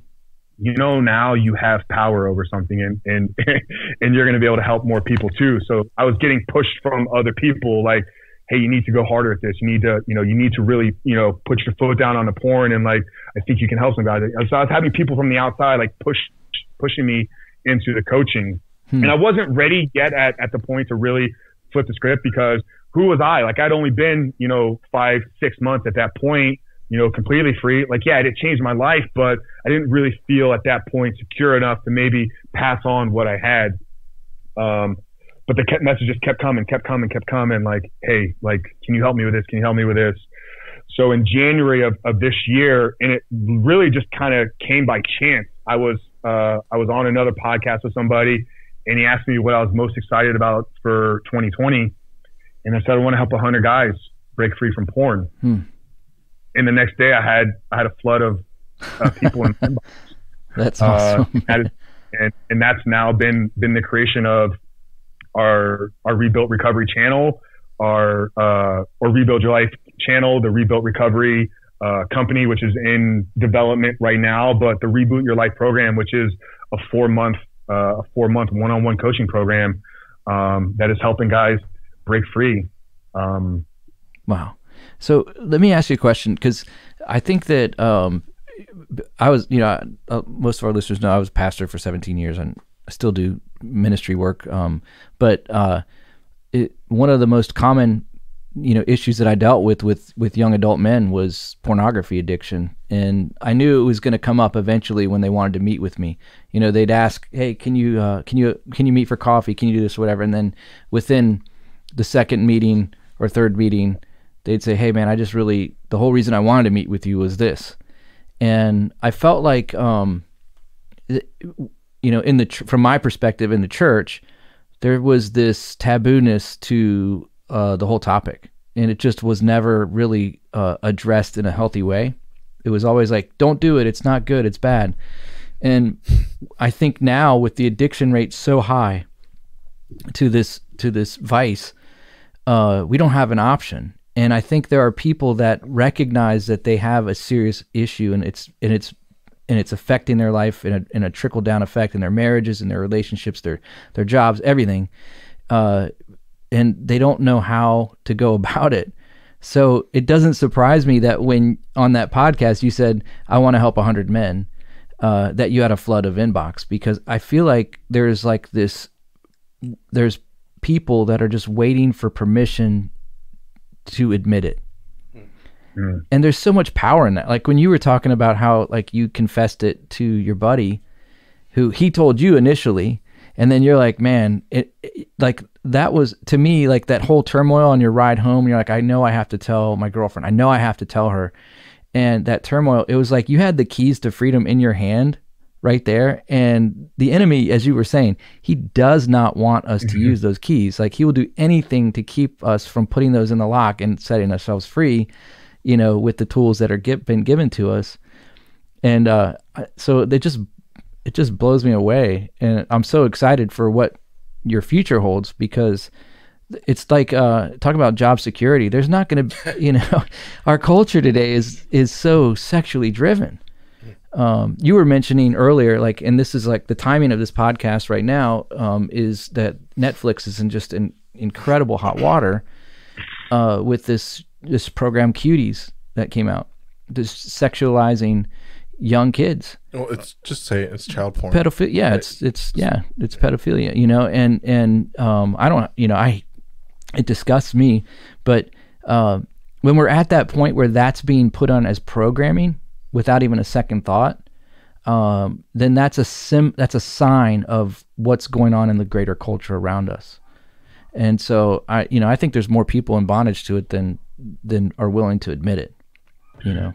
now you have power over something and you're going to be able to help more people too. So I was getting pushed from other people like, hey, you need to go harder at this. You need to really, put your foot down on the porn. And like, I think you can help some guys. So I was having people from the outside, like pushing me into the coaching. And I wasn't ready yet at the point to really flip the script because who was I? Like I'd only been, 5-6 months at that point, completely free. Like, yeah, it changed my life, but I didn't really feel at that point secure enough to maybe pass on what I had. But the messages kept coming. Like, hey, like, can you help me with this? Can you help me with this? So in January of this year, and it really just kind of came by chance. I was on another podcast with somebody and he asked me what I was most excited about for 2020. And I said, I want to help 100 guys break free from porn. And the next day I had a flood of people in my inbox. That's awesome. And that's now been the creation of our Rebuilt Recovery channel, or Rebuild Your Life channel, the Rebuilt Recovery company, which is in development right now, but the Reboot Your Life program, which is a 4-month one-on-one coaching program that is helping guys break free. Wow. So let me ask you a question, because I think that I was, most of our listeners know I was a pastor for 17 years and I still do ministry work. But one of the most common, issues that I dealt with young adult men was pornography addiction. And I knew it was going to come up eventually when they wanted to meet with me. They'd ask, hey, can you meet for coffee? Can you do this or whatever? And then within the second meeting or third meeting, they'd say, hey man, the whole reason I wanted to meet with you was this. And I felt like, from my perspective in the church, there was this tabooness to the whole topic, and it just was never really addressed in a healthy way. It was always like, don't do it. It's not good. It's bad. And I think now with the addiction rate so high to this vice, we don't have an option. And I think there are people that recognize that they have a serious issue, and it's affecting their life in a trickle down effect in their marriages, in their relationships, their jobs, everything. And they don't know how to go about it. So it doesn't surprise me that when on that podcast you said, I want to help 100 men, that you had a flood of inbox, because I feel like there's people that are just waiting for permission to admit it. And there's so much power in that. Like when you were talking about how like you confessed it to your buddy, who he told you initially, and then you're like, man, it like that was to me like that whole turmoil on your ride home. You're like, I know I have to tell my girlfriend. I know I have to tell her. And that turmoil, it was like you had the keys to freedom in your hand right there. And the enemy, as you were saying, he does not want us to use those keys. Like he will do anything to keep us from putting those in the lock and setting ourselves free, with the tools that are been given to us. And so it just blows me away. And I'm so excited for what your future holds, because it's like talk about job security. There's not going to, our culture today is so sexually driven. You were mentioning earlier, like, and this is like the timing of this podcast right now, is that Netflix is in just an incredible hot water with this program Cuties that came out, just sexualizing young kids. Well, it's child porn. Pedophilia. Yeah, it's pedophilia, and I don't, it disgusts me, but when we're at that point where that's being put on as programming without even a second thought, then that's a sign of what's going on in the greater culture around us. And so I think there's more people in bondage to it than are willing to admit it.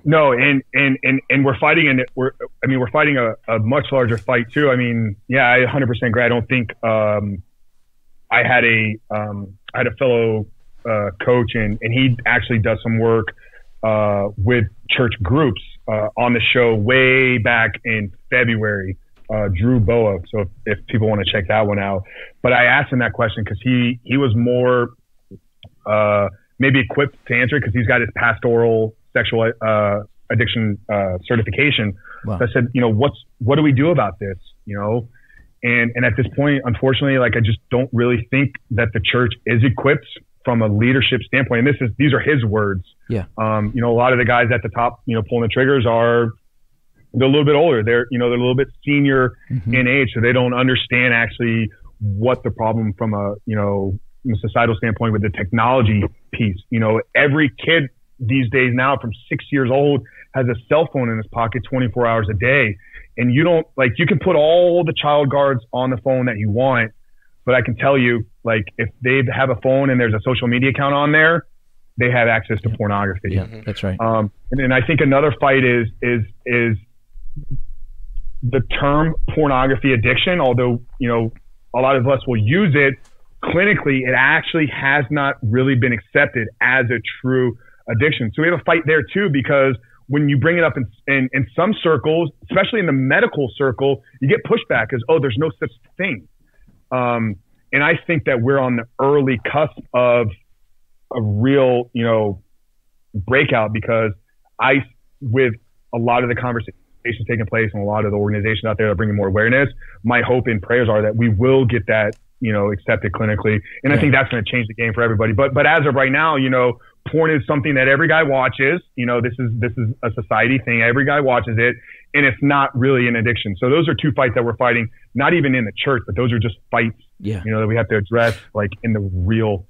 No, and we're fighting, we're fighting a much larger fight too. I mean, yeah, I 100% agree. I don't think I had a fellow coach, and he actually does some work with church groups on the show way back in February. Drew Boa. So if people want to check that one out, but I asked him that question because he was more maybe equipped to answer it because he's got his pastoral sexual addiction certification. Wow. So I said, what do we do about this? And at this point, unfortunately, like I just don't really think that the church is equipped from a leadership standpoint. And these are his words. Yeah. A lot of the guys at the top, pulling the triggers they're a little bit older. They're a little bit senior in age, so they don't understand actually what the problem from a societal standpoint with the technology piece. Every kid these days now from 6 years old has a cell phone in his pocket 24 hours a day. And you can put all the child guards on the phone that you want, but I can tell you, like, if they have a phone and there's a social media account on there, they have access to pornography. Yeah, that's right. And I think another fight is the term pornography addiction, although, a lot of us will use it clinically, it actually has not really been accepted as a true addiction. So we have a fight there too, because when you bring it up in some circles, especially in the medical circle, you get pushback as, there's no such thing. And I think that we're on the early cusp of a real, breakout, because with a lot of the conversations taking place and a lot of the organizations out there that are bringing more awareness, my hope and prayers are that we will get that, accepted clinically. And I think that's going to change the game for everybody. But as of right now, porn is something that every guy watches. This is a society thing. Every guy watches it, and it's not really an addiction. So those are two fights that we're fighting, not even in the church, but those are just fights, that we have to address like in the real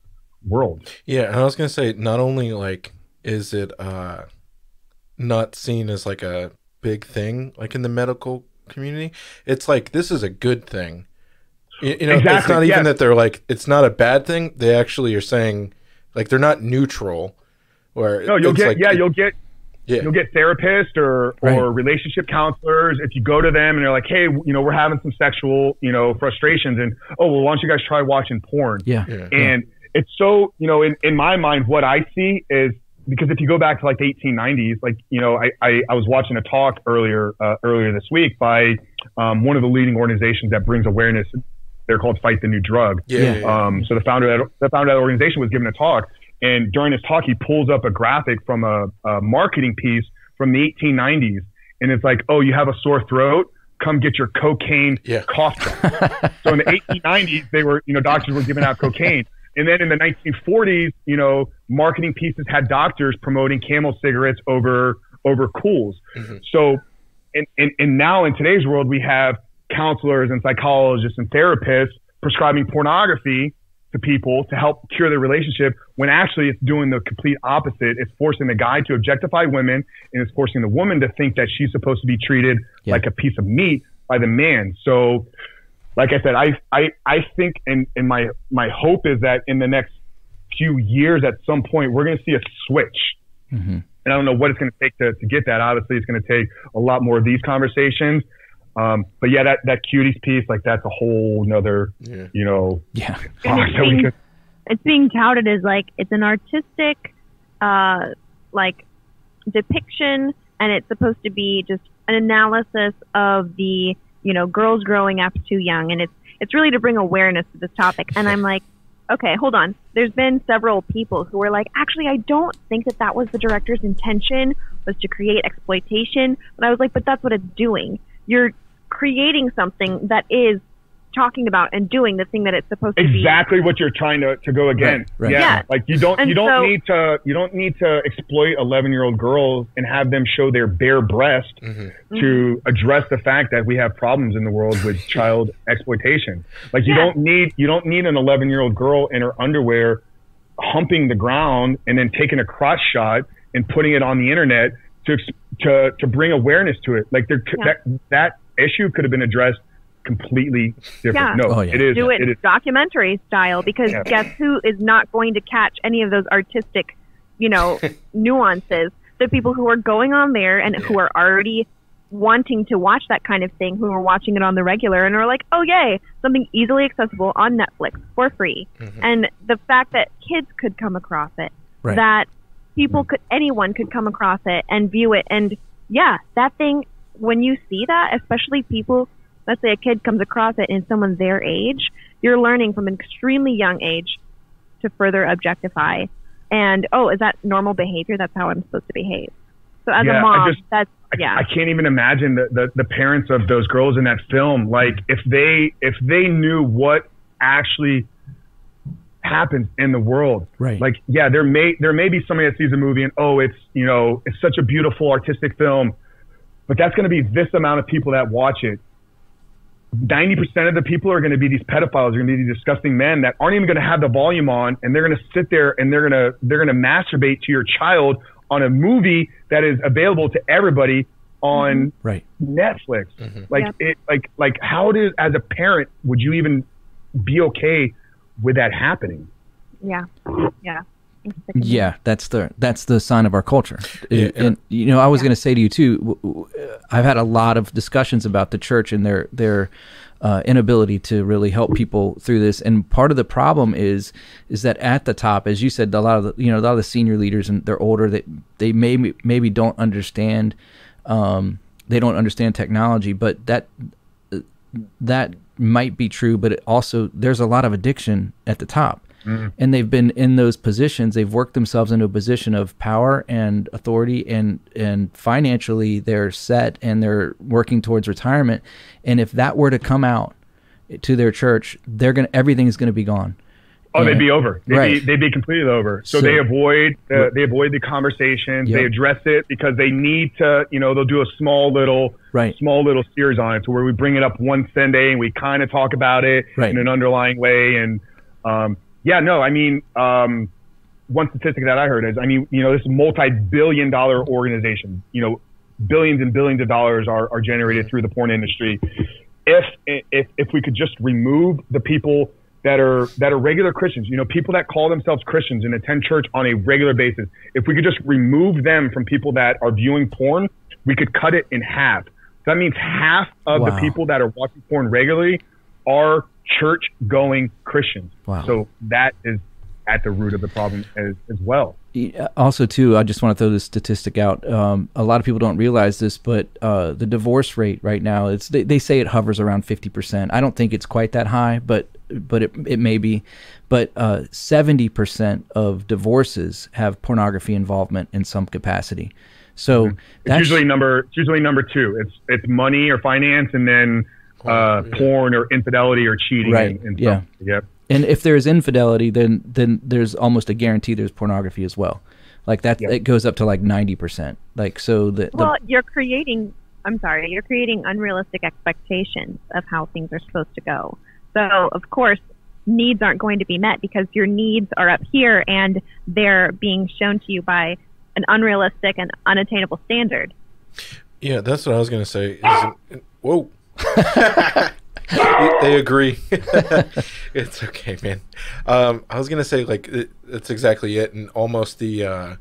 world. Yeah. And I was going to say, not only like, is it not seen as like a big thing, like in the medical community, it's like, this is a good thing. Exactly. It's not even that they're like, it's not a bad thing. They actually are saying, like, they're not neutral. Where you'll get therapists or relationship counselors. If you go to them and they're like, hey, we're having some sexual, frustrations, and why don't you guys try watching porn? And it's so, in my mind, what I see is, because if you go back to like the 1890s, like, I was watching a talk earlier this week by one of the leading organizations that brings awareness. They're called Fight the New Drug. So the founder of that organization was giving a talk, and during his talk, he pulls up a graphic from a marketing piece from the 1890s, and it's like, you have a sore throat, come get your cocaine cough drop. So in the 1890s, they were, doctors were giving out cocaine. And then in the 1940s, marketing pieces had doctors promoting Camel cigarettes over Cools. So, and now in today's world, we have counselors and psychologists and therapists prescribing pornography to people to help cure their relationship, when actually it's doing the complete opposite. It's forcing the guy to objectify women, and it's forcing the woman to think that she's supposed to be treated like a piece of meat by the man. So, like I said, I think, and my hope is that in the next few years, at some point, we're going to see a switch. And I don't know what it's going to take to get that. Obviously, it's going to take a lot more of these conversations. But yeah, that cuties piece, like, that's a whole nother, it's being touted as like, it's an artistic, like, depiction, and it's supposed to be just an analysis of the, girls growing up too young. And it's really to bring awareness to this topic. And I'm like, okay, hold on. There's been several people who were like, actually, I don't think that was the director's intention, was to create exploitation. But I was like, but that's what it's doing. You're creating something that is talking about and doing the thing that it's supposed to be. Exactly what you're trying to go against. Right. Yeah. Like, you don't need to exploit 11-year-old girls and have them show their bare breast to address the fact that we have problems in the world with child exploitation. Like, you don't need an 11-year-old girl in her underwear humping the ground and then taking a crotch shot and putting it on the internet to bring awareness to it. Like that issue could have been addressed completely different. Yeah. No, it is. Do it documentary style, because guess who is not going to catch any of those artistic, nuances? The people who are going on there and who are already wanting to watch that kind of thing, who are watching it on the regular and are like, oh yay, something easily accessible on Netflix for free. And the fact that kids could come across it, that people anyone could come across it and view it. And yeah, that thing, when you see that, especially people, let's say a kid comes across it and someone their age, you're learning from an extremely young age to further objectify. And, oh, is that normal behavior? That's how I'm supposed to behave. So as a mom, I can't even imagine the parents of those girls in that film. Like if they knew what actually happens in the world, right? Like, yeah, there may be somebody that sees a movie and, oh, it's such a beautiful artistic film, but that's going to be this amount of people that watch it. 90% of the people are going to be these pedophiles, are going to be these disgusting men that aren't even going to have the volume on, and they're going to sit there and they're going to masturbate to your child on a movie that is available to everybody on Netflix. Like how as a parent would you even be okay with that happening? Yeah, that's the sign of our culture. And I was going to say to you too, I've had a lot of discussions about the church and their inability to really help people through this. And part of the problem is that at the top, as you said, a lot of the senior leaders, and they're older, they maybe don't understand. They don't understand technology, but that might be true. But there's a lot of addiction at the top. And they've been in those positions. They've worked themselves into a position of power and authority, and financially they're set and they're working towards retirement. And if that were to come out to their church, everything's going to be gone. Oh, they'd be over. They'd be completely over. So they avoid the conversations. They address it because they need to. They'll do a small little series on it, to where we bring it up one Sunday and we kind of talk about it in an underlying way. And one statistic that I heard is, this multi-billion-dollar organization, billions and billions of dollars are generated through the porn industry. If we could just remove the people that are regular Christians, people that call themselves Christians and attend church on a regular basis, if we could just remove them from people that are viewing porn, we could cut it in half. That means half of the people that are watching porn regularly are church-going Christians. Wow. So that is at the root of the problem as well. Also, too, I just want to throw this statistic out. A lot of people don't realize this, but the divorce rate right now, they say it hovers around 50%. I don't think it's quite that high, but it may be. But 70% of divorces have pornography involvement in some capacity. So it's usually number two. It's money or finance, and then porn or infidelity or cheating. And stuff. Yep. And if there's infidelity, then there's almost a guarantee there's pornography as well. Like that, it goes up to like 90%. Like, so you're creating unrealistic expectations of how things are supposed to go. So of course, needs aren't going to be met because your needs are up here and they're being shown to you by an unrealistic and unattainable standard. Yeah, that's what I was going to say. Whoa. They agree. It's okay, man. I was gonna say, like, that's exactly it, and almost the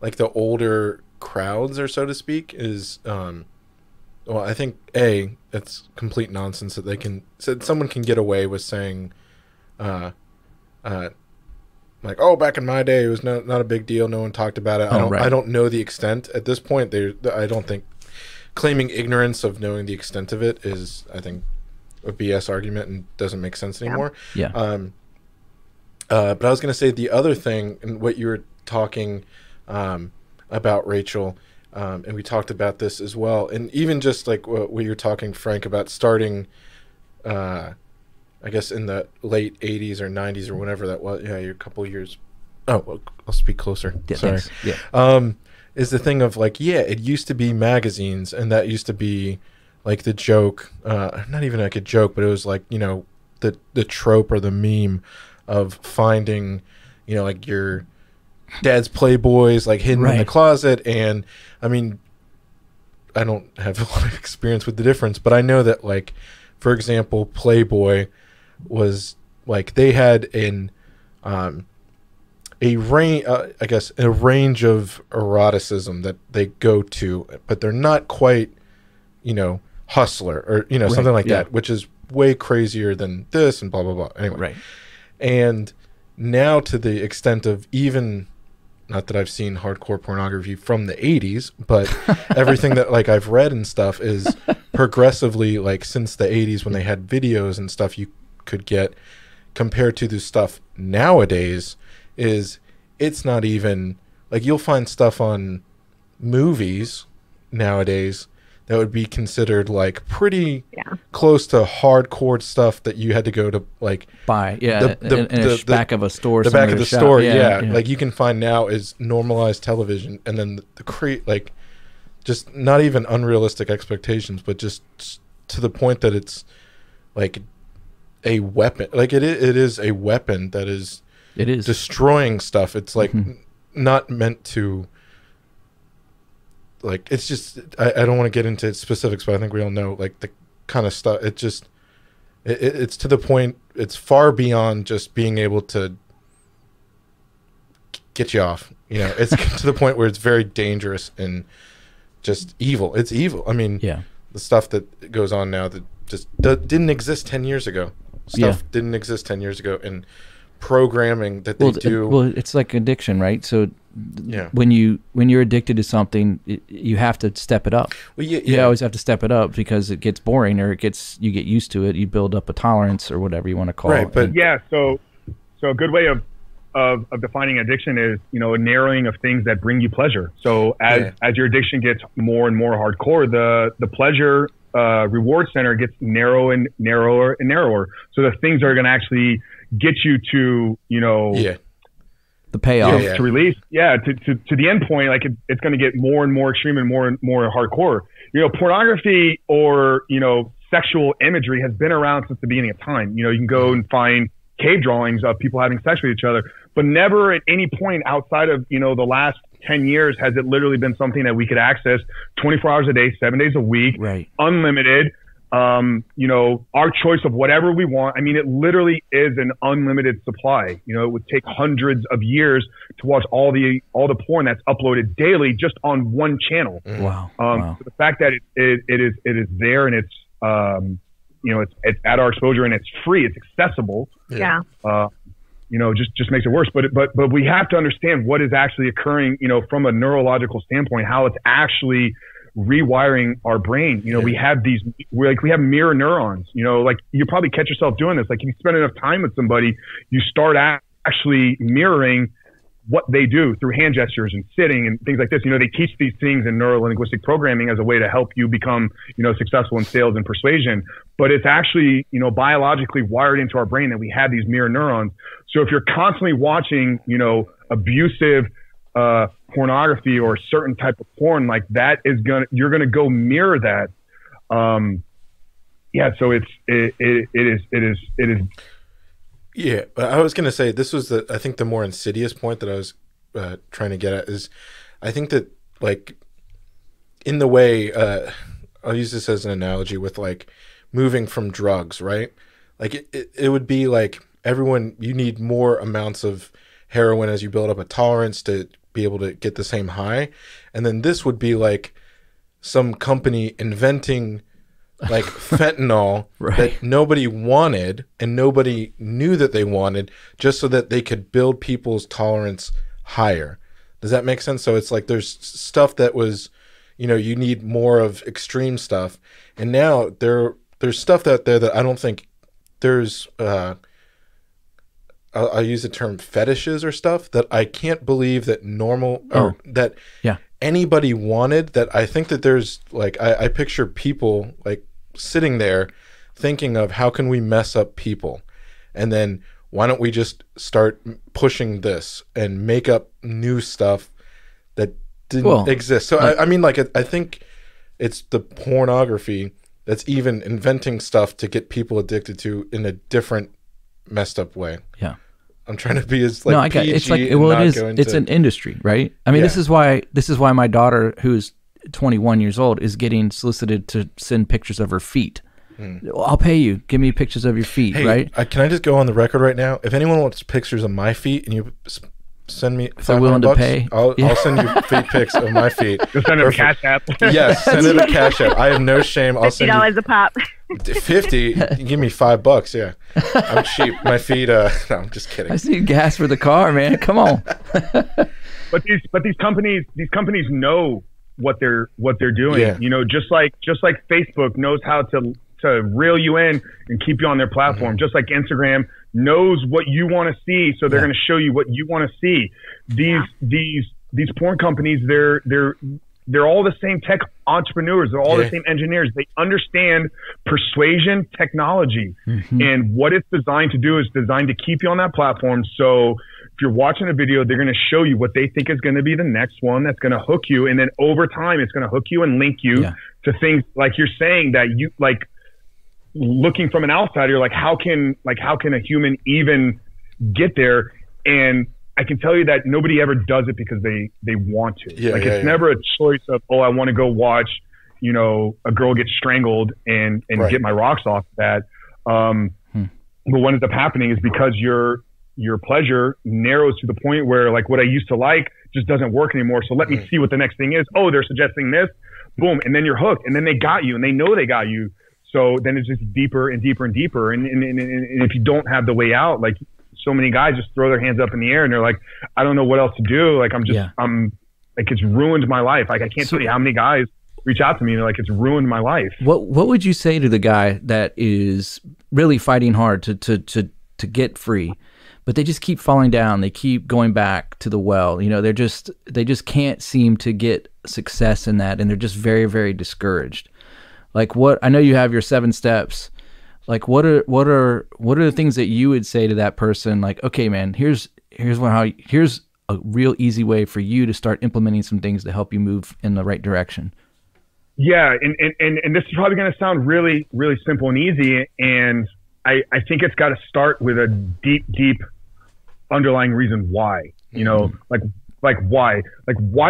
the older crowds, or so to speak, is I think it's complete nonsense that someone can get away with saying like, oh, back in my day it was not a big deal, no one talked about it. I don't know the extent at this point. I don't think claiming ignorance of knowing the extent of it is, I think, a BS argument and doesn't make sense anymore. Yeah. But I was going to say the other thing, and what you were talking about, Rachel, and we talked about this as well, and even just like what you're talking, Frank, about starting, I guess in the late 80s or 90s or whenever that was. Yeah, you're a couple of years. Oh, well, I'll speak closer. Yeah, sorry. Thanks. Yeah. Is the thing of like, it used to be magazines, and that used to be like the joke, not even like a joke, but it was like, the trope or the meme of finding, you know, like your dad's Playboys, like hidden in the closet. And I mean, I don't have a lot of experience with the difference, but I know that, like, for example, Playboy was like, they had a range, I guess, a range of eroticism that they go to, but they're not quite, you know, Hustler or, you know, something like that, which is way crazier than this and blah, blah, blah. Anyway. And now, to the extent of, even, not that I've seen hardcore pornography from the 80s, but everything that, like, I've read and stuff is progressively, like, since the 80s when they had videos and stuff you could get, compared to the stuff nowadays, it's not even, like, you'll find stuff on movies nowadays that would be considered, like, pretty close to hardcore stuff that you had to go to, like, buy in the back of a store. The back of the store, like, you can find now is normalized television, and then like, just not even unrealistic expectations, but just to the point that it's like a weapon. Like, it is a weapon that is destroying stuff. It's like not meant to, like, it's just, I don't want to get into specifics, but I think we all know, like, the kind of stuff. It just, it's to the point, it's far beyond just being able to get you off. You know, it's to the point where it's very dangerous and just evil. It's evil. I mean, the stuff that goes on now that just didn't exist 10 years ago. Stuff didn't exist 10 years ago. And programming that they do. Well, it's like addiction, right? So when you're addicted to something, you have to step it up. Well, you always have to step it up, because it gets boring, or you get used to it. You build up a tolerance, or whatever you want to call it. But so a good way of defining addiction is, you know, a narrowing of things that bring you pleasure. So as your addiction gets more and more hardcore, the pleasure reward center gets narrower and narrower. So the things that are going to actually get you to, you know, the payoff to release, to the end point, like, it's going to get more and more extreme and more hardcore. You know, pornography, or, you know, sexual imagery has been around since the beginning of time. You know, you can go and find cave drawings of people having sex with each other, but never at any point outside of, you know, the last 10 years has it literally been something that we could access 24 hours a day, 7 days a week, unlimited. You know, our choice of whatever we want. I mean, it literally is an unlimited supply. You know, it would take hundreds of years to watch all the porn that's uploaded daily just on one channel. Wow. So the fact that it is there, and it's you know, it's at our exposure, and it's free, it's accessible. You know, just makes it worse. But we have to understand what is actually occurring, you know, from a neurological standpoint, how it's actually rewiring our brain. You know, we have we have mirror neurons. You know, like, you probably catch yourself doing this. Like, if you spend enough time with somebody, you start actually mirroring what they do through hand gestures and sitting and things like this. You know, they teach these things in neuro-linguistic programming as a way to help you become, you know, successful in sales and persuasion. But it's actually, you know, biologically wired into our brain that we have these mirror neurons. So if you're constantly watching, you know, abusive pornography or a certain type of porn, like, that is you're gonna go mirror that. So it is. Yeah, but I was going to say, this was I think the more insidious point that I was trying to get at is, I think that, like, in the way, I'll use this as an analogy with, like, moving from drugs, right? Like, it would be like, you need more amounts of heroin as you build up a tolerance to be able to get the same high. And then this would be like some company inventing, like, fentanyl that nobody wanted and nobody knew that they wanted, just so that they could build people's tolerance higher. Does that make sense? So it's like, there's stuff that was, you know, you need more of extreme stuff, and now there's stuff out there that I don't think there's I'll use the term fetishes or stuff that I can't believe that anybody wanted. That I think that there's, like, I picture people, like, sitting there thinking of, how can we mess up people, and then why don't we just start pushing this and make up new stuff that didn't exist. So I mean, like, I think it's the pornography that's even inventing stuff to get people addicted to in a different messed up way. I'm trying to be as like no, I got PG it's like and well, not it is. go It's into- an industry, right? I mean, Yeah. this is why my daughter, who's 21 years old, is getting solicited to send pictures of her feet. I'll pay you. Give me pictures of your feet, Hey, right? can I just go on the record right now? If anyone wants pictures of my feet and you send me they're willing to $500, pay. I'll send you feet pics of my feet. Just send it a Perfect. Cash App. Yes, send it a Cash App. I have no shame. I'll send you $50 a pop. 50. You give me $5. Yeah, I'm cheap. My feet. No, I'm just kidding. I see gas for the car, man. Come on. But these companies know what they're doing. Yeah. You know, just like Facebook knows how to reel you in and keep you on their platform. Just like Instagram knows what you want to see, so they're going to show you what you want to see. These porn companies, they're all the same tech entrepreneurs. They're all the same engineers. They understand persuasion technology, and what it's designed to do is designed to keep you on that platform. So if you're watching a video, they're going to show you what they think is going to be the next one that's going to hook you. And then over time, it's going to hook you and link you to things like you're saying that you like. Looking from an outsider, you're like, how can a human even get there? And I can tell you that nobody ever does it because they want to. It's never a choice of, oh, I want to go watch, you know, a girl get strangled and get my rocks off that. But what ends up happening is because your pleasure narrows to the point where like what I used to like just doesn't work anymore. So let me see what the next thing is. Oh, they're suggesting this, boom. And then you're hooked, and then they got you and they know they got you. So then it's just deeper and deeper and deeper. And if you don't have the way out, like so many guys just throw their hands up in the air and they're like, I don't know what else to do. Like I'm like, it's ruined my life. Like I can't tell you how many guys reach out to me and they're like, it's ruined my life. What would you say to the guy that is really fighting hard to get free, but they just keep falling down? They keep going back to the well. You know, they just can't seem to get success in that, and they're just very, very discouraged. Like what, I know you have your 7 steps. Like what are the things that you would say to that person? Like, okay, man, here's a real easy way for you to start implementing some things to help you move in the right direction. Yeah. And this is probably going to sound really, really simple and easy. And I think it's got to start with a deep underlying reason why, you know, like why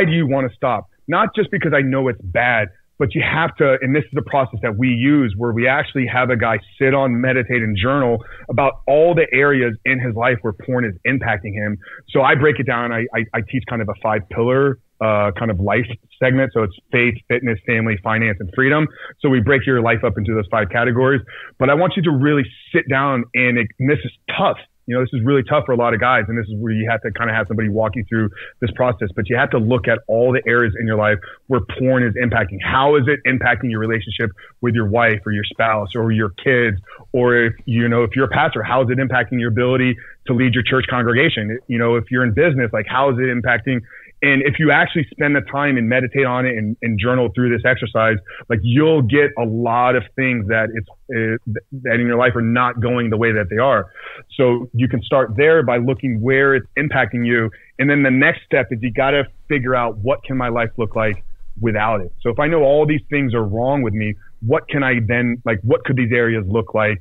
do you want to stop? Not just because I know it's bad, but you have to, and this is a process that we use where we actually have a guy sit on, meditate, and journal about all the areas in his life where porn is impacting him. So I break it down. I teach kind of a 5-pillar kind of life segment. So it's faith, fitness, family, finance, and freedom. So we break your life up into those 5 categories. But I want you to really sit down and this is tough. You know, this is really tough for a lot of guys, and this is where you have to kind of have somebody walk you through this process. But you have to look at all the areas in your life where porn is impacting. How is it impacting your relationship with your wife or your spouse or your kids? Or if you're a pastor, how is it impacting your ability to lead your church congregation? You know, if you're in business, like how is it impacting? And if you actually spend the time and meditate on it and journal through this exercise, like you'll get a lot of things that that in your life are not going the way that they are. So you can start there by looking where it's impacting you. And then the next step is you got to figure out what can my life look like without it. So if I know all these things are wrong with me, what can I then, like, what could these areas look like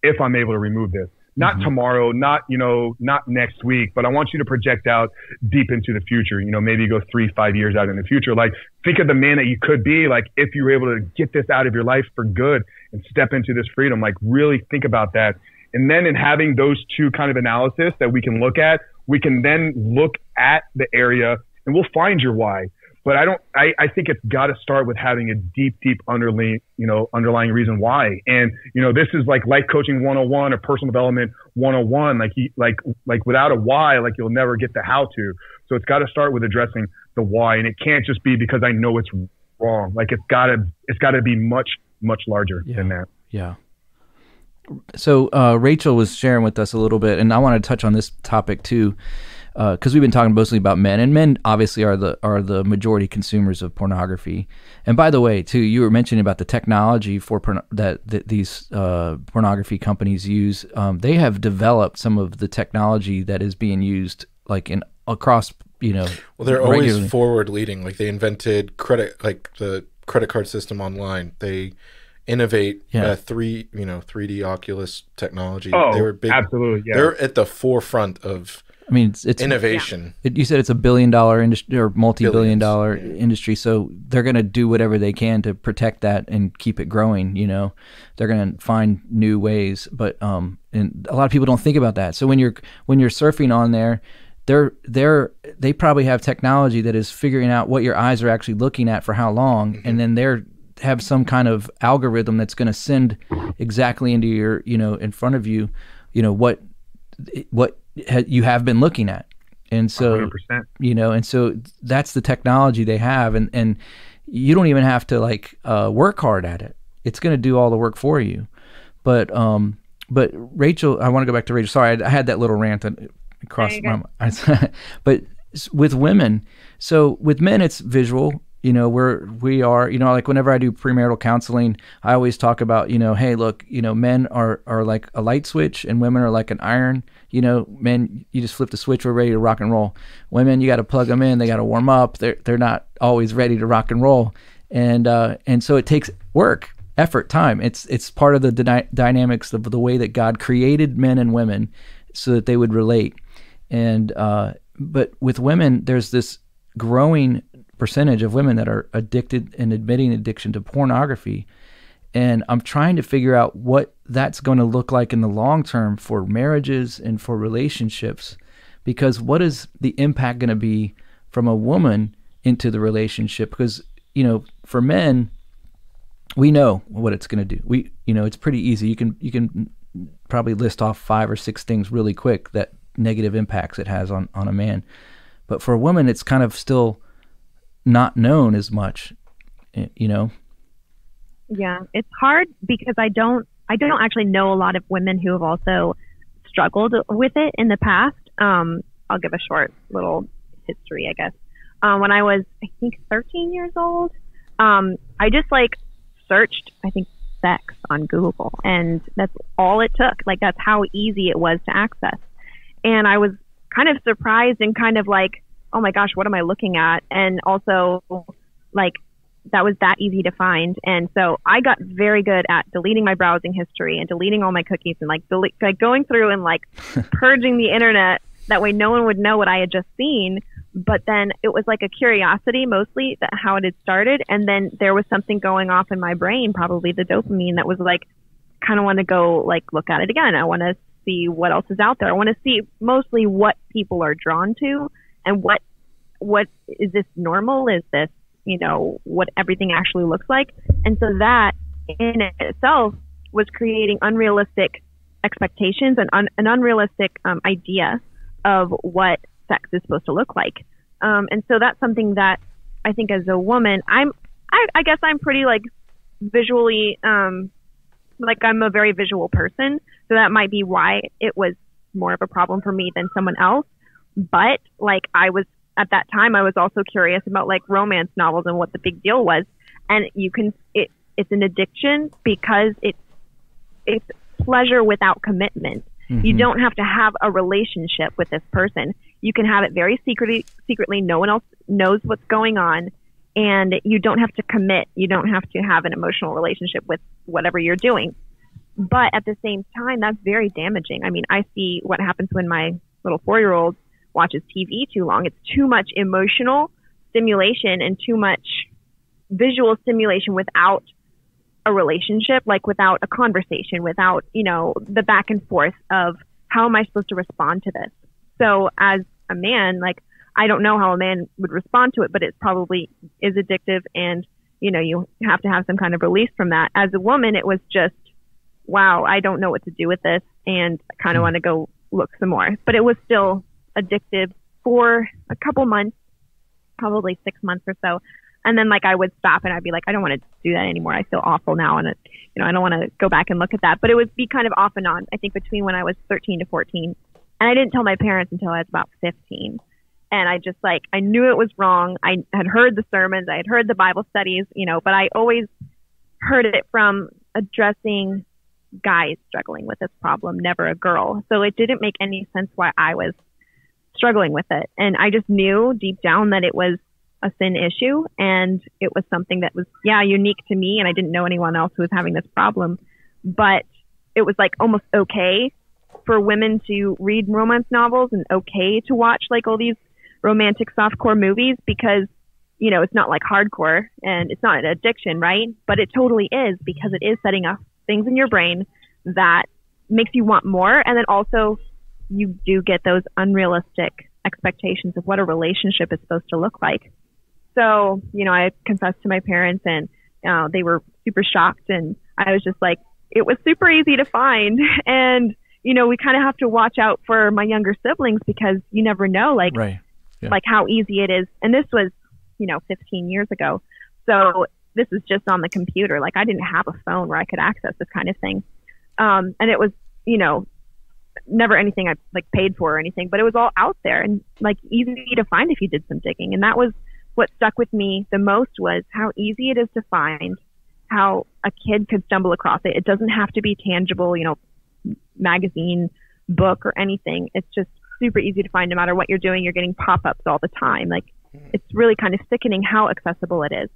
if I'm able to remove this? Not tomorrow, not next week, but I want you to project out deep into the future. You know, maybe go 3-5 years out in the future. Like, think of the man that you could be, like, if you were able to get this out of your life for good and step into this freedom. Like, really think about that. And then in having those 2 kind of analysis that we can look at, we can then look at the area and we'll find your why. But I think it's got to start with having a deep underlying reason why. And, you know, this is like life coaching 101 or personal development 101. Like without a why, like you'll never get the how to. So it's got to start with addressing the why. And it can't just be because I know it's wrong. Like it's got to be much, much larger than that. Yeah. So Rachel was sharing with us a little bit, and I want to touch on this topic too, because we've been talking mostly about men, and men obviously are the majority consumers of pornography. And by the way, too, you were mentioning about the technology for that these pornography companies use. They have developed some of the technology that is being used like across. Well, they're always forward leading. Like they invented the credit card system online. They innovate Yeah. 3D Oculus technology. Oh, They were big. absolutely. Yeah. They're at the forefront of I mean, it's innovation. You said it's $1 billion industry or multi-billion dollar Billions, industry, so they're going to do whatever they can to protect that and keep it growing. You know, they're going to find new ways, but and a lot of people don't think about that. So when you're surfing on there, they probably have technology that is figuring out what your eyes are actually looking at for how long, and then they're have some kind of algorithm that's going to send exactly into your, in front of you, what you have been looking at. And so, 100%. and so that's the technology they have. And you don't even have to work hard at it. It's going to do all the work for you. But Rachel, I want to go back to Rachel. Sorry, I had that little rant across my mind. But with women, so with men, it's visual. We are, like whenever I do premarital counseling, I always talk about, hey, look, men are like a light switch and women are like an iron. Men, you just flip the switch, we're ready to rock and roll. Women, you got to plug them in, they got to warm up. They're not always ready to rock and roll. And so it takes work, effort, time. It's part of the dynamics of the way that God created men and women so that they would relate. And, but with women, there's this growing percentage of women that are addicted and admitting addiction to pornography. And I'm trying to figure out what that's going to look like in the long term for marriages and for relationships, because what is the impact going to be from a woman into the relationship? Because, for men, we know what it's going to do. It's pretty easy. You can probably list off 5 or 6 things really quick that negative impacts it has on a man. But for a woman, it's kind of still not known as much, Yeah, it's hard because I don't actually know a lot of women who have also struggled with it in the past. I'll give a short little history, I guess. When I was, I think, 13 years old, I just searched, I think, sex on Google, and that's all it took. That's how easy it was to access. And I was kind of surprised and kind of oh my gosh, what am I looking at? And also that was that easy to find. And so I got very good at deleting my browsing history and deleting all my cookies and going through and purging the internet. That way no one would know what I had just seen. But then it was a curiosity mostly, that how it had started. And then there was something going off in my brain, probably the dopamine, that was kind of want to go look at it again. I want to see what else is out there. I want to see mostly what people are drawn to. And what is this normal? Is this, what everything actually looks like? And so that in itself was creating unrealistic expectations and an unrealistic idea of what sex is supposed to look like. And so that's something that I think as a woman, I guess I'm pretty visually, I'm a very visual person. So that might be why it was more of a problem for me than someone else. But I was at that time, I was also curious about romance novels and what the big deal was. And it's an addiction because it's pleasure without commitment. Mm-hmm. You don't have to have a relationship with this person. You can have it very secretly. No one else knows what's going on, and you don't have to commit. You don't have to have an emotional relationship with whatever you're doing. But at the same time, that's very damaging. I mean, I see what happens when my little 4-year-old watches TV too long. It's too much emotional stimulation and too much visual stimulation without a relationship, without a conversation, without, the back and forth of how am I supposed to respond to this? So as a man, I don't know how a man would respond to it, but it probably is addictive, and, you have to have some kind of release from that. As a woman, it was just, wow, I don't know what to do with this, and I kind of want to go look some more. But it was still addictive for a couple months, probably 6 months or so. And then I would stop and I'd be I don't want to do that anymore. I feel awful now. And I don't want to go back and look at that, but it would be kind of off and on, I think, between when I was 13 to 14. And I didn't tell my parents until I was about 15. And I just I knew it was wrong. I had heard the sermons, I had heard the Bible studies, but I always heard it from addressing guys struggling with this problem, never a girl. So it didn't make any sense why I was struggling with it. And I just knew deep down that it was a sin issue, and it was something that was, unique to me, and I didn't know anyone else who was having this problem. But it was like almost okay for women to read romance novels and okay to watch like all these romantic softcore movies because, it's not like hardcore and it's not an addiction, right? But it totally is, because it is setting up things in your brain that makes you want more. And then also you do get those unrealistic expectations of what a relationship is supposed to look like. So, I confessed to my parents, and they were super shocked. And I was just like, it was super easy to find. And, we kind of have to watch out for my younger siblings because you never know, like, right. Yeah. like how easy it is. And this was, 15 years ago. So this is just on the computer. Like, I didn't have a phone where I could access this kind of thing. And it was, never anything I like paid for or anything, but it was all out there and like easy to find if you did some digging. And that was what stuck with me the most, was how easy it is to find, how a kid could stumble across it. It doesn't have to be tangible, magazine, book, or anything. It's just super easy to find. No matter what you're doing, you're getting pop-ups all the time. Like, it's really kind of sickening how accessible it is.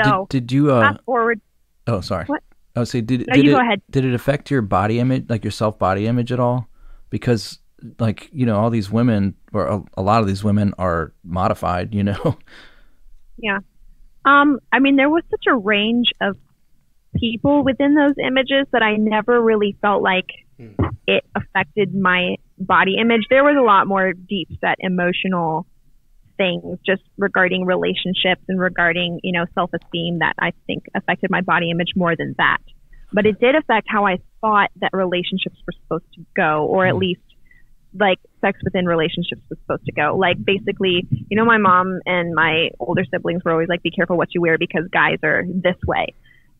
So did you fast forward. Oh, sorry. What? I would say, No, you go ahead. Did it affect your body image, like your self-body image at all? Because like, all these women, or a lot of these women are modified, Yeah. I mean, there was such a range of people within those images that I never really felt like it affected my body image. There was a lot more deep set emotional things just regarding relationships and regarding, self-esteem that I think affected my body image more than that. But it did affect how I thought that relationships were supposed to go, or at least like sex within relationships was supposed to go. Like, basically, my mom and my older siblings were always like, be careful what you wear because guys are this way.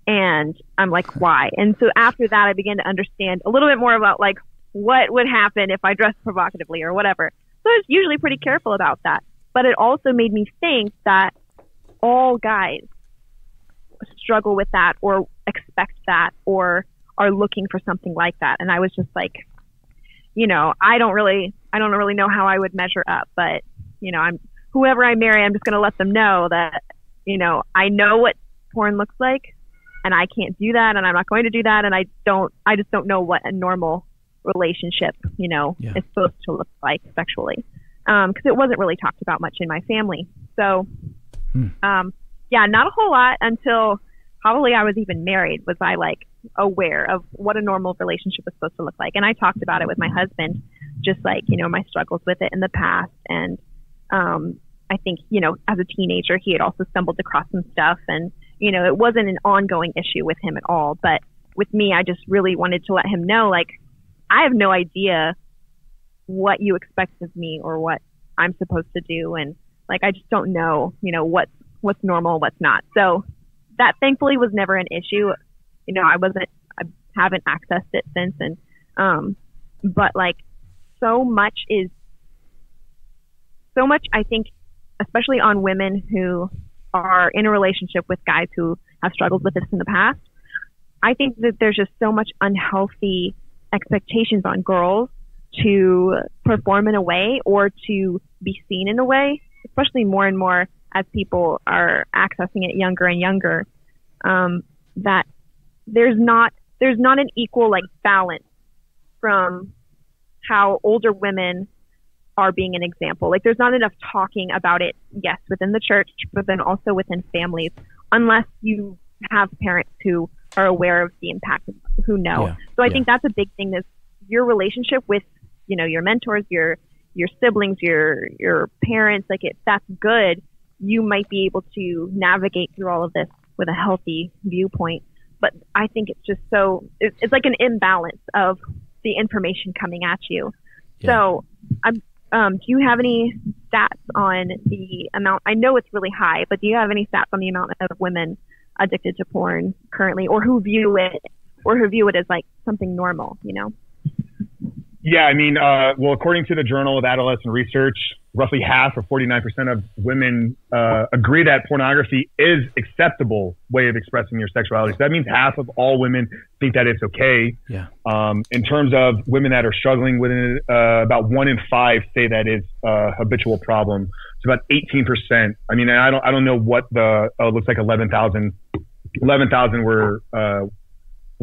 And I'm like, why? And so after that, I began to understand a little bit more about like what would happen if I dressed provocatively or whatever. So I was usually pretty careful about that. But it also made me think that all guys struggle with that or expect that or are looking for something like that. And I was just like, I don't really know how I would measure up, but whoever I marry, I'm just going to let them know that, I know what porn looks like and I can't do that. And I'm not going to do that. And I just don't know what a normal relationship, is supposed to look like sexually. Because it wasn't really talked about much in my family. So, not a whole lot until probably I was even married was I like aware of what a normal relationship was supposed to look like. And I talked about it with my husband, just like, my struggles with it in the past. And I think, as a teenager, he had also stumbled across some stuff. And, it wasn't an ongoing issue with him at all. But with me, I just really wanted to let him know, like, I have no idea what you expect of me or what I'm supposed to do. And like, I just don't know, what's normal, what's not. So that thankfully was never an issue. I haven't accessed it since. And, but like so much, I think, especially on women who are in a relationship with guys who have struggled with this in the past. I think that there's just so much unhealthy expectations on girls to perform in a way or to be seen in a way, especially more and more as people are accessing it younger and younger, that there's not an equal like balance from how older women are being an example. Like, there's not enough talking about it, yes, within the church, but then also within families, unless you have parents who are aware of the impact, who know. Yeah. So I think that's a big thing, is your relationship with, your mentors, your siblings, your parents. Like, if that's good, you might be able to navigate through all of this with a healthy viewpoint. But I think it's just it's like an imbalance of the information coming at you. Yeah. So do you have any stats on the amount? I know it's really high, but do you have any stats on the amount of women addicted to porn currently, or who view it as like something normal, Yeah, I mean, well, according to the Journal of Adolescent Research, roughly half or 49% of women agree that pornography is acceptable way of expressing your sexuality. So that means half of all women think that it's okay. Yeah. In terms of women that are struggling with it, about 1 in 5 say that it's a habitual problem. It's about 18%. I mean, I don't know what it looks like 11,000 were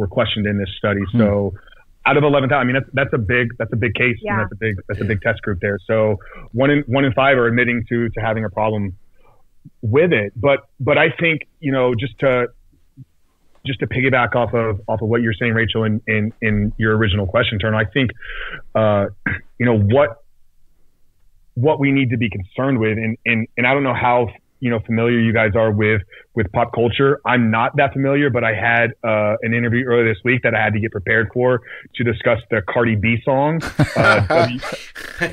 questioned in this study. So out of 11,000, I mean, that's a big case. Yeah. And that's a big test group there. So 1 in 5 are admitting to having a problem with it. But I think, you know, just to piggyback off of what you're saying, Rachel, in your original question, Turner, I think, you know, what we need to be concerned with, and I don't know how, you know, familiar you guys are with pop culture. I'm not that familiar, but I had an interview earlier this week that I had to get prepared for to discuss the Cardi B song,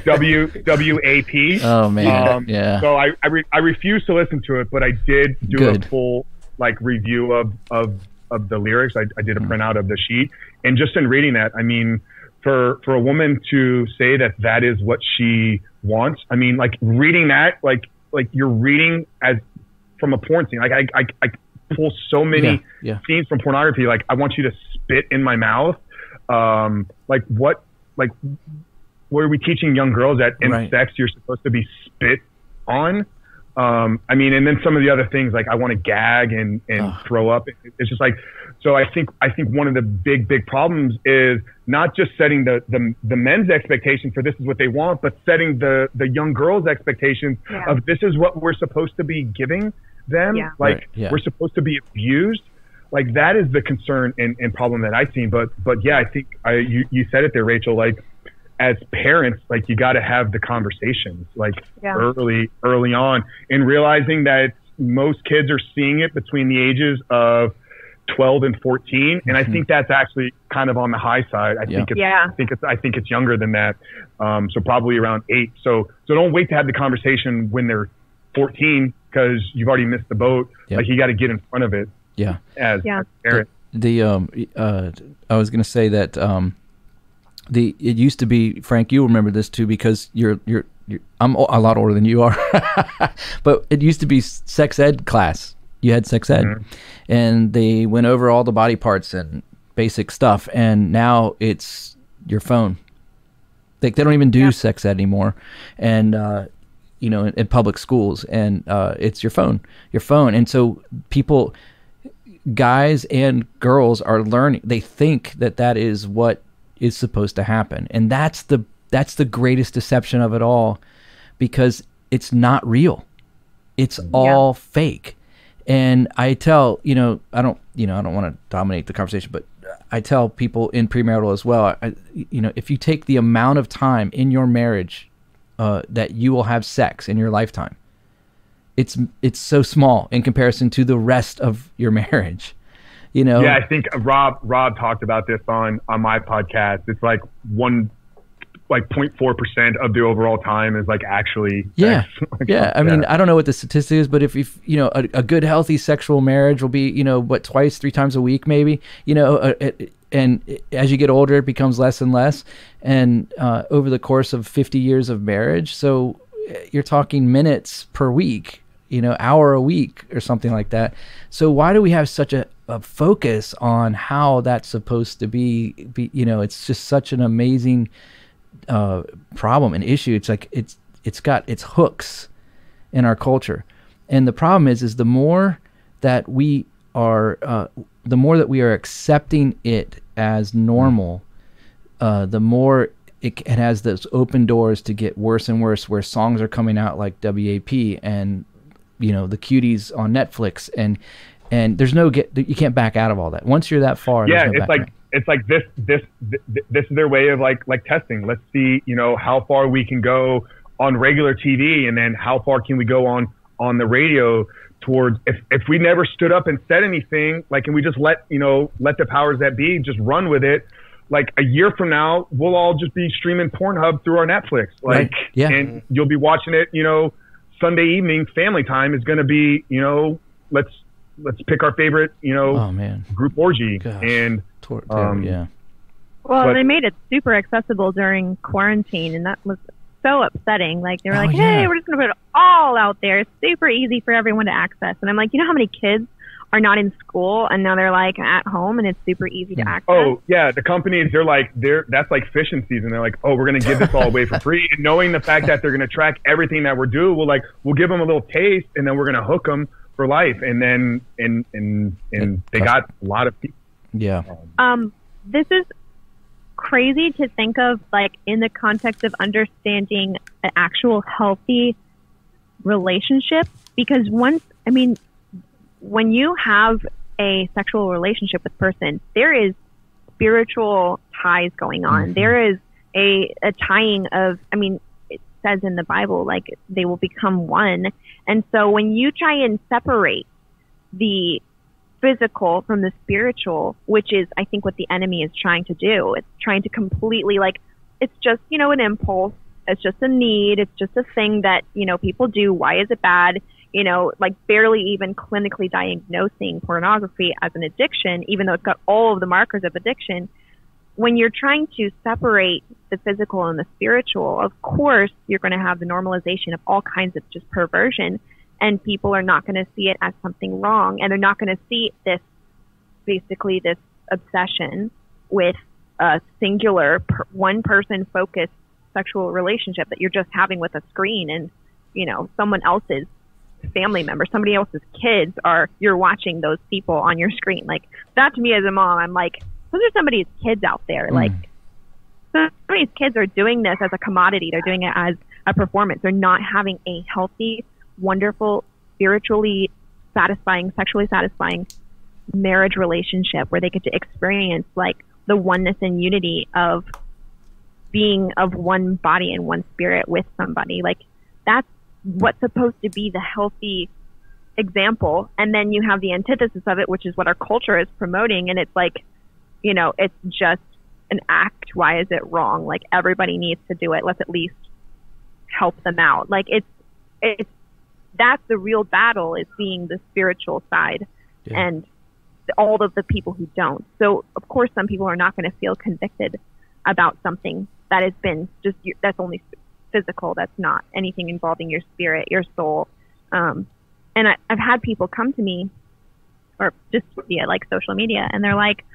WAP. Oh man, yeah. So I refused to listen to it, but I did do a full like review of the lyrics. I did a printout of the sheet, and just in reading that, I mean, for a woman to say that is what she wants, I mean, like reading that, like you're reading as from a porn scene. Like I pull so many scenes from pornography. Like I want you to spit in my mouth. What are we teaching young girls that in sex you're supposed to be spit on? I mean, and then some of the other things, like I want to gag and throw up. It's just like, so I think one of the big problems is not just setting the men's expectation for this is what they want, but setting the young girls' expectations of this is what we're supposed to be giving them. Yeah. Like we're supposed to be abused. Like that is the concern and problem that I've seen. But yeah, I think you said it there, Rachel, like, as parents, like you got to have the conversations like early on, and realizing that most kids are seeing it between the ages of 12 and 14. And I think that's actually kind of on the high side. I think it's younger than that. So probably around 8. So don't wait to have the conversation when they're 14, because you've already missed the boat. Like you got to get in front of it. Yeah. As parents. I was going to say that, it used to be, Frank, you remember this too, because I'm a lot older than you are, but it used to be sex ed class. You had sex ed, and they went over all the body parts and basic stuff, and now it's your phone. Like they don't even do sex ed anymore, and you know, in public schools, and it's your phone, and so people, guys and girls, are learning. They think that is what is supposed to happen, and that's the greatest deception of it all, because it's not real. It's all fake. And I tell, I don't want to dominate the conversation, but I tell people in premarital as well, if you take the amount of time in your marriage that you will have sex in your lifetime, it's so small in comparison to the rest of your marriage. Yeah, I think Rob talked about this on my podcast. It's like 0.4% of the overall time is like actually sex. I mean, I don't know what the statistic is, but if a good healthy sexual marriage will be twice, 3 times a week maybe, and as you get older it becomes less and less, and over the course of 50 years of marriage, so you're talking minutes per week, hour a week or something like that. So why do we have such a focus on how that's supposed to be? It's just such an amazing problem and issue. It's like it's got its hooks in our culture, and the problem is the more that we are accepting it as normal, the more it has those open doors to get worse and worse, where songs are coming out like WAP and the cuties on Netflix, and there's you can't back out of all that. Once you're that far, it's like this is their way of like testing. Let's see, how far we can go on regular TV, and then how far can we go on the radio towards, if we never stood up and said anything, like, and we just let the powers that be just run with it, like a year from now, we'll all just be streaming Pornhub through our Netflix. Like, and you'll be watching it, Sunday evening family time is going to be, let's pick our favorite, group orgy. Gosh. And well, they made it super accessible during quarantine, and that was so upsetting. Like they were like, yeah. hey, we're just going to put it all out there. It's super easy for everyone to access. And I'm like, you know how many kids are not in school and now they're like at home and it's super easy to access? Oh yeah, the companies, that's like fishing season. They're like, oh, we're going to give this all away for free. And knowing the fact that they're going to track everything that we're doing, we'll give them a little taste and then we're going to hook them for life. And then, and they got a lot of people. Yeah. This is crazy to think of, like, in the context of understanding an actual healthy relationship, because when you have a sexual relationship with a person, there is spiritual ties going on. There is a tying of, it says in the Bible, like, they will become one. And so when you try and separate the physical from the spiritual, which is, I think, what the enemy is trying to do. It's trying to completely, like, it's just, an impulse. It's just a need. It's just a thing that, people do. Why is it bad? Like barely even clinically diagnosing pornography as an addiction, even though it's got all of the markers of addiction. When you're trying to separate the physical and the spiritual, of course, you're going to have the normalization of all kinds of just perversion. And people are not going to see it as something wrong. And they're not going to see this obsession with a singular, one person focused sexual relationship that you're just having with a screen and, someone else's family member, somebody else's kids you're watching those people on your screen. Like, that to me as a mom, I'm like, those are somebody's kids out there. Like, somebody's kids are doing this as a commodity. They're doing it as a performance. They're not having a healthy, wonderful, spiritually satisfying, sexually satisfying marriage relationship where they get to experience, like, the oneness and unity of being of one body and one spirit with somebody. Like, that's what's supposed to be the healthy example. And then you have the antithesis of it, which is what our culture is promoting. And it's like, it's just an act. Why is it wrong? Like, everybody needs to do it. Let's at least help them out. Like, that's the real battle, is seeing the spiritual side and all of the people who don't. So of course, some people are not going to feel convicted about something that has been that's only physical. That's not anything involving your spirit, your soul. And I've had people come to me, or just via like social media, and they're like,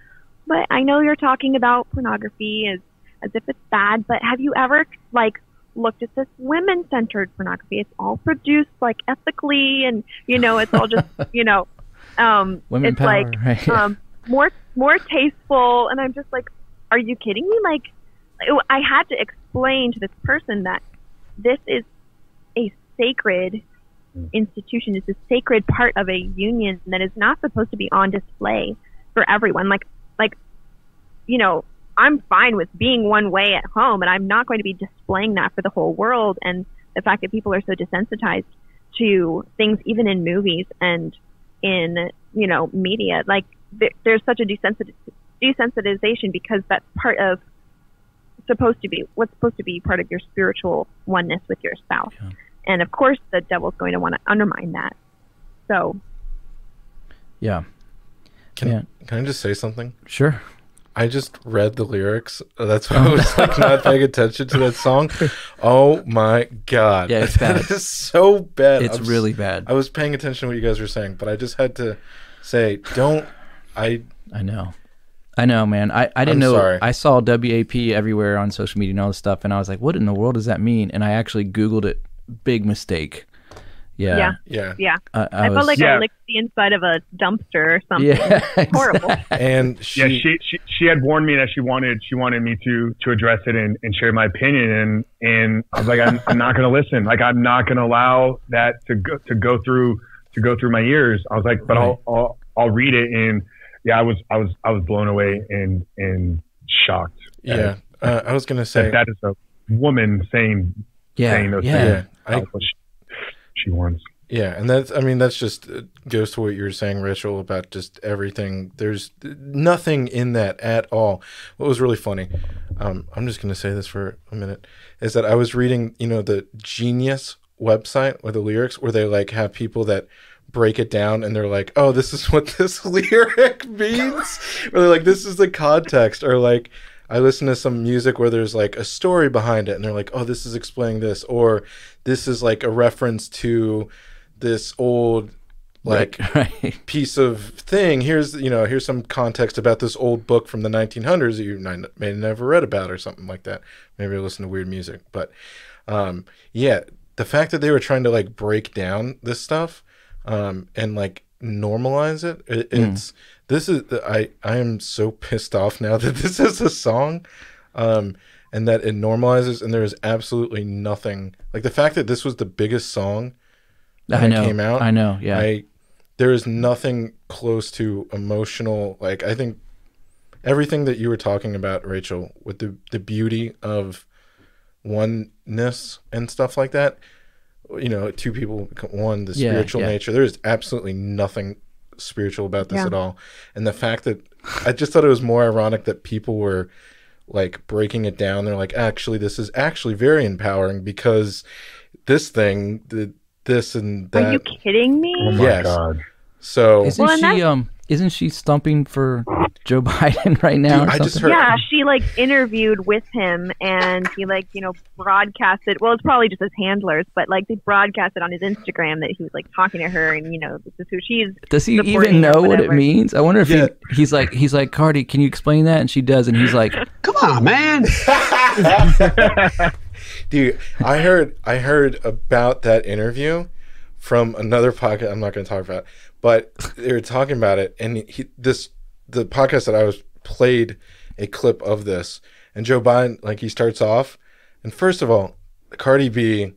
but I know you're talking about pornography as if it's bad, but have you ever like looked at this women-centered pornography? It's all produced like ethically, and it's all just women it's power, like right? more tasteful. And I'm just like, are you kidding me? Like, I had to explain to this person that this is a sacred institution. It's a sacred part of a union that is not supposed to be on display for everyone. Like I'm fine with being one way at home, and I'm not going to be displaying that for the whole world. And the fact that people are so desensitized to things, even in movies and in, media, like there's such a desensitization, because that's part of what's supposed to be part of your spiritual oneness with your spouse. Yeah. And of course, the devil's going to want to undermine that. So, yeah. Can I just say something? Sure. I just read the lyrics. That's why I was like not paying attention to that song. Oh my God. Yeah, it's bad. It's so bad. It's really bad. I was paying attention to what you guys were saying, but I just had to say, I know, man. I didn't know. Sorry. I saw WAP everywhere on social media and all this stuff, and I was like, what in the world does that mean? And I actually Googled it. Big mistake. Yeah. I felt like I licked the inside of a dumpster or something. Yeah, horrible. And she had warned me that she wanted me to address it and share my opinion, and I was like, I'm not going to listen. Like, I'm not going to allow that to go through my ears. I was like, but I'll read it, and I was blown away and shocked. Yeah, I was going to say that is a woman saying those things. She wants. Yeah, and that's just goes to what you were saying, Rachel, about just everything. There's nothing in that at all. What was really funny, I'm just going to say this for a minute, is that I was reading, the Genius website with the lyrics, where they like have people that break it down, and they're like, oh, this is what this lyric means, or they're like, this is the context, or like, I listen to some music where there's like a story behind it, and they're like, oh, this is explaining this, or this is like a reference to this old like piece of thing. Here's here's some context about this old book from the 1900s that you may have never read about or something like that. Maybe I listen to weird music, but yeah, the fact that they were trying to like break down this stuff and like normalize it, I am so pissed off now that this is a song and that it normalizes, and there is absolutely nothing like the fact that this was the biggest song when it came out. I know, yeah. There is nothing close to emotional. Like, I think everything that you were talking about, Rachel, with the beauty of oneness and stuff like that, two people become one, the spiritual nature. There is absolutely nothing spiritual about this at all. And the fact that I just thought it was more ironic that people were like breaking it down. They're like, actually, this is actually very empowering because this thing, this and that. Are you kidding me? Oh my God. So isn't she stumping for Joe Biden right now? Dude, or I just something? heard. Yeah, she like interviewed with him, and he like broadcasted. Well, it's probably just his handlers, but like they broadcasted on his Instagram that he was like talking to her, and this is who she is. Does he even know what it means? I wonder if he's like, Cardi, can you explain that? And she does, and he's like, come on, man. Dude, I heard about that interview from another podcast I'm not going to talk about, but they were talking about it, and the podcast that I was played a clip of this, and Joe Biden, like, he starts off, and first of all, Cardi B,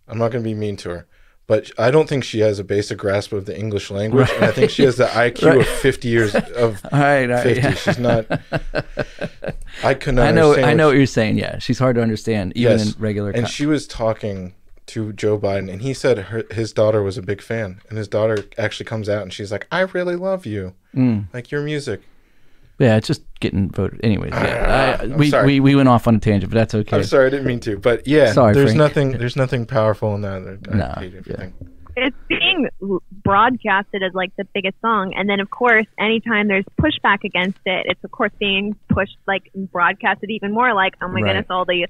I'm not going to be mean to her, but I don't think she has a basic grasp of the English language, and I think she has the IQ of 50 years of 50. Yeah. She's not. I couldn't understand. I know what you're saying. Yeah, she's hard to understand even in regular. And she was talking to Joe Biden, and he said his daughter was a big fan, and his daughter actually comes out and she's like, I really love you, like your music. Yeah, it's just getting voted. Anyways, we went off on a tangent, but that's okay. I'm sorry, I didn't mean to. But yeah, sorry, there's Frank. there's nothing powerful in that. I hate everything. It's being broadcasted as like the biggest song, and then of course, anytime there's pushback against it, it's of course being pushed like broadcasted even more. Like, oh my goodness, all the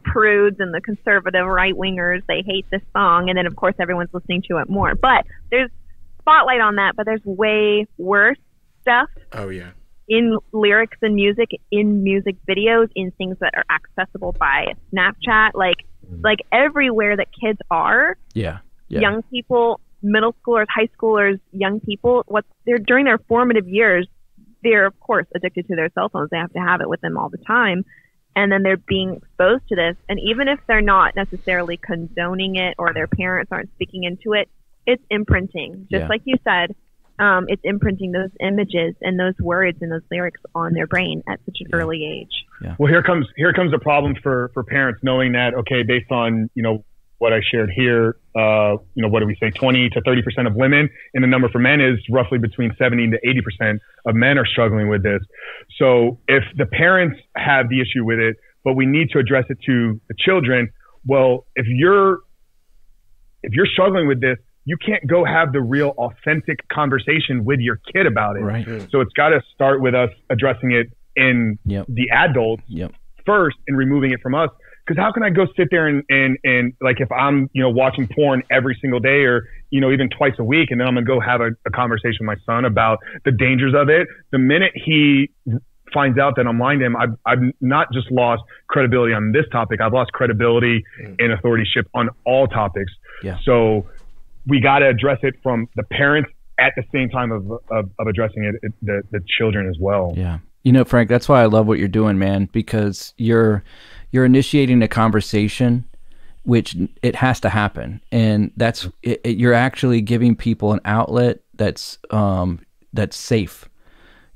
prudes and the conservative right wingers, they hate this song, and then of course everyone's listening to it more. But there's spotlight on that, but there's way worse stuff. Oh yeah. In lyrics and music, in music videos, in things that are accessible by Snapchat, like everywhere that kids are. Yeah. Young people, middle schoolers, high schoolers, young people, they're during their formative years, they're of course addicted to their cell phones. They have to have it with them all the time. And then they're being exposed to this. And even if they're not necessarily condoning it or their parents aren't speaking into it, it's imprinting. Just like you said, it's imprinting those images and those words and those lyrics on their brain at such an early age. Yeah. Well, here comes a problem for parents knowing that, okay, based on, what I shared here, what do we say, 20 to 30% of women, and the number for men is roughly between 70 to 80% of men are struggling with this. So if the parents have the issue with it, but we need to address it to the children, well, if you're struggling with this, you can't go have the real authentic conversation with your kid about it. Right. So it's got to start with us addressing it in the adults first and removing it from us. Because how can I go sit there and like if I'm, watching porn every single day or, even twice a week, and then I'm going to go have a conversation with my son about the dangers of it. The minute he finds out that I'm lying to him, I've not just lost credibility on this topic. I've lost credibility and authorship on all topics. Yeah. So we got to address it from the parents at the same time of addressing the children as well. Yeah. Frank, that's why I love what you're doing, man, because you're initiating a conversation, which it has to happen. And that's you're actually giving people an outlet that's safe.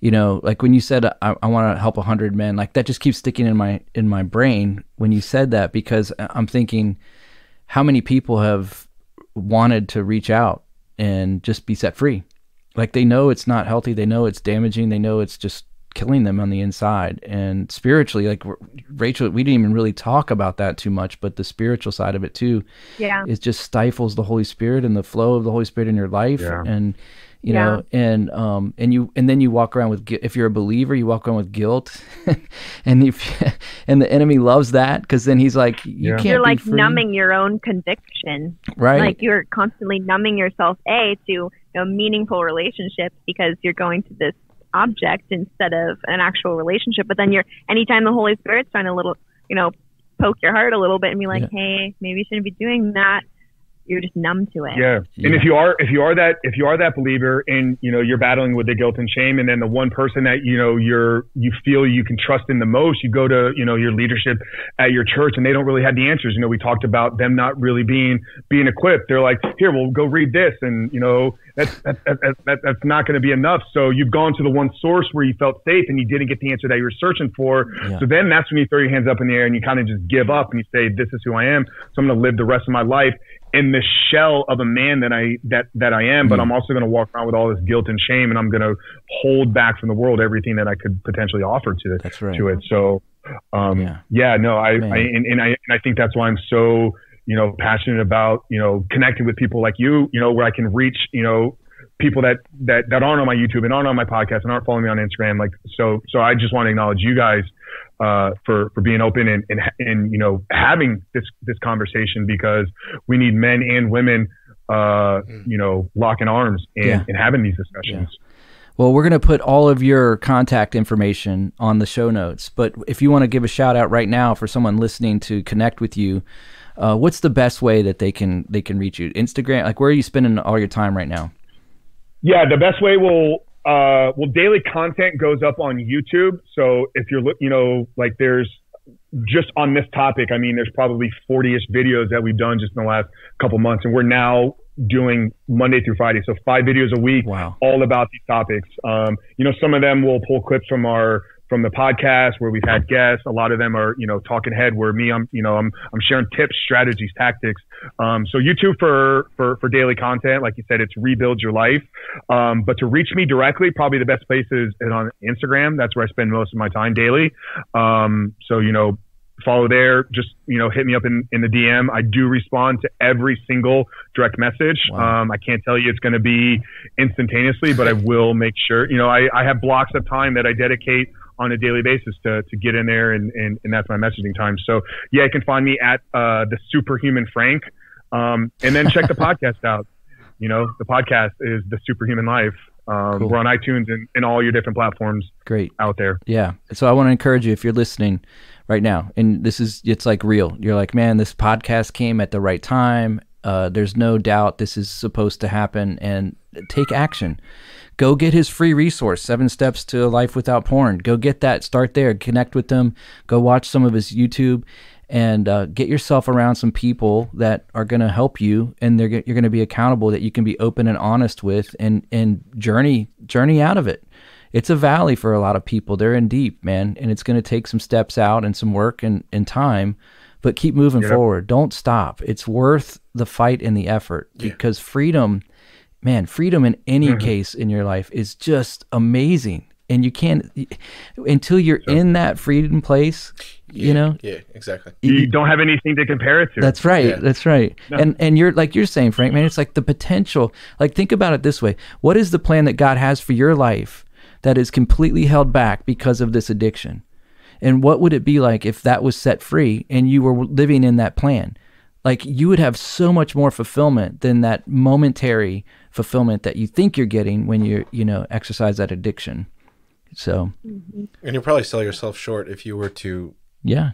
Like when you said, I want to help 100 men, like that just keeps sticking in my brain when you said that, because I'm thinking how many people have wanted to reach out and just be set free. Like they know it's not healthy. They know it's damaging. They know it's just killing them on the inside. And spiritually, like Rachel, we didn't even really talk about that too much, but the spiritual side of it too, it just stifles the Holy Spirit and the flow of the Holy Spirit in your life. And you know, and then you walk around with, if you're a believer, you walk around with guilt, and and the enemy loves that, because then he's like, can't you're like be free. numbing your own conviction, right? Like you're constantly numbing yourself to meaningful relationships, because you're going to this object instead of an actual relationship. But then anytime the Holy Spirit's trying to poke your heart a little bit and be like, hey, maybe you shouldn't be doing that, you're just numb to it. Yeah. And if you are that believer, and you're battling with the guilt and shame, and then the one person that you feel you can trust in the most, you go to your leadership at your church, and they don't really have the answers. We talked about them not really being equipped. They're like, here, we'll go read this, and that's not going to be enough. So you've gone to the one source where you felt safe, and you didn't get the answer that you were searching for. Yeah. So then that's when you throw your hands up in the air and you kind of just give up, and you say, this is who I am, so I'm going to live the rest of my life in the shell of a man that I am, but I'm also going to walk around with all this guilt and shame, and I'm going to hold back from the world everything that I could potentially offer to it. That's right. To it. So, I think that's why I'm so, passionate about, connecting with people like you, where I can reach, people that aren't on my YouTube and aren't on my podcast and aren't following me on Instagram. Like, so I just want to acknowledge you guys, for being open and having this conversation, because we need men and women, locking arms and having these discussions. Yeah. Well, we're going to put all of your contact information on the show notes, but if you want to give a shout out right now for someone listening to connect with you, what's the best way that they can reach you? Instagram? Like, where are you spending all your time right now? Yeah, the best way daily content goes up on YouTube. So if you're, there's just on this topic, there's probably 40-ish videos that we've done just in the last couple months. And we're now doing Monday through Friday. So 5 videos a week, all about these topics. Some of them will pull clips from the podcast where we've had guests. A lot of them are, talking head, where I'm sharing tips, strategies, tactics. So YouTube for daily content, like you said, it's Rebuild Your Life. But to reach me directly, probably the best place is on Instagram. That's where I spend most of my time daily. Follow there, just, hit me up in the DM. I do respond to every single direct message. Wow. I can't tell you it's going to be instantaneously, but I will make sure, I have blocks of time that I dedicate on a daily basis to get in there, and that's my messaging time. So yeah, you can find me at the Superhuman Frank, and then check the podcast out. The podcast is The Superhuman Life. Cool. We're on iTunes and all your different platforms. Great out there. Yeah. So I want to encourage you, if you're listening right now, and it's like real, you're like, man, this podcast came at the right time. There's no doubt this is supposed to happen, and take action. Go get his free resource, 7 Steps to a Life Without Porn. Go get that. Start there. Connect with them. Go watch some of his YouTube, and get yourself around some people that are going to help you, and you're going to be accountable, that you can be open and honest with, and journey out of it. It's a valley for a lot of people. They're in deep, man, and it's going to take some steps out and some work and time, but keep moving forward. Don't stop. It's worth the fight and the effort, because freedom, man, freedom in any case in your life is just amazing. And you can't, until you're in that freedom place, Yeah, exactly. You don't have anything to compare it to. That's right. Yeah. That's right. No. And you're, like you're saying, Frank, man, it's like the potential. Like, think about it this way. What is the plan that God has for your life that is completely held back because of this addiction? And what would it be like if that was set free and you were living in that plan? Like, you would have so much more fulfillment than that momentary fulfillment that you think you're getting when you exercise that addiction. So, and you'll probably sell yourself short if you were to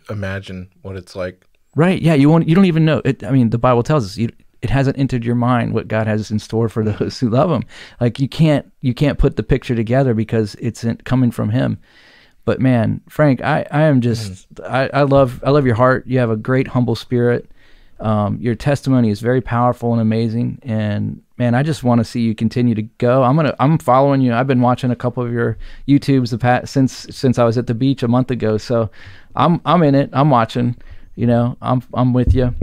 imagine what it's like. Right. Yeah. You don't even know it. I mean, the Bible tells us it hasn't entered your mind what God has in store for those who love him. Like, you can't put the picture together because it's coming from him. But man, Frank, I am just, I love your heart. You have a great, humble spirit. Your testimony is very powerful and amazing. And man, I just want to see you continue to go. I'm following you. I've been watching a couple of your YouTubes since I was at the beach a month ago. So I'm in it. I'm watching, I'm with you.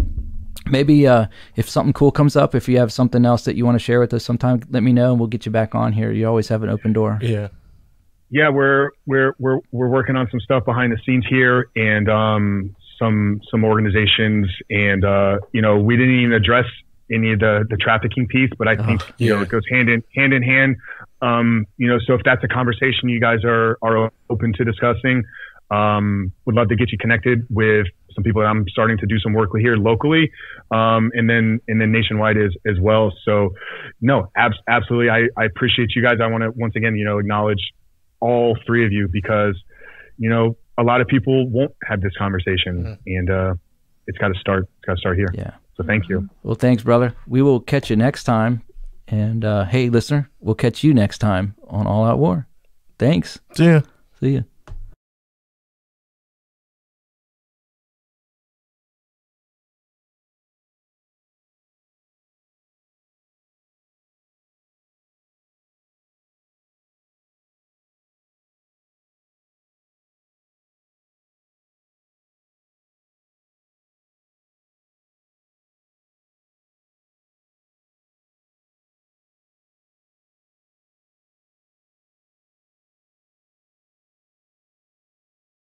Maybe, if something cool comes up, if you have something else that you want to share with us sometime, let me know and we'll get you back on here. You always have an open door. Yeah. Yeah. We're working on some stuff behind the scenes here, and, some organizations, and we didn't even address any of the trafficking piece, but I think it goes hand in hand. So if that's a conversation you guys are open to discussing, would love to get you connected with some people that I'm starting to do some work with here locally, and then nationwide as well. So no, absolutely. I appreciate you guys. I want to once again, acknowledge all three of you, because, a lot of people won't have this conversation, and it's got to start here. Yeah. So thank you. Well, thanks, brother. We will catch you next time. And hey, listener, we'll catch you next time on All Out War. Thanks. See ya. See ya.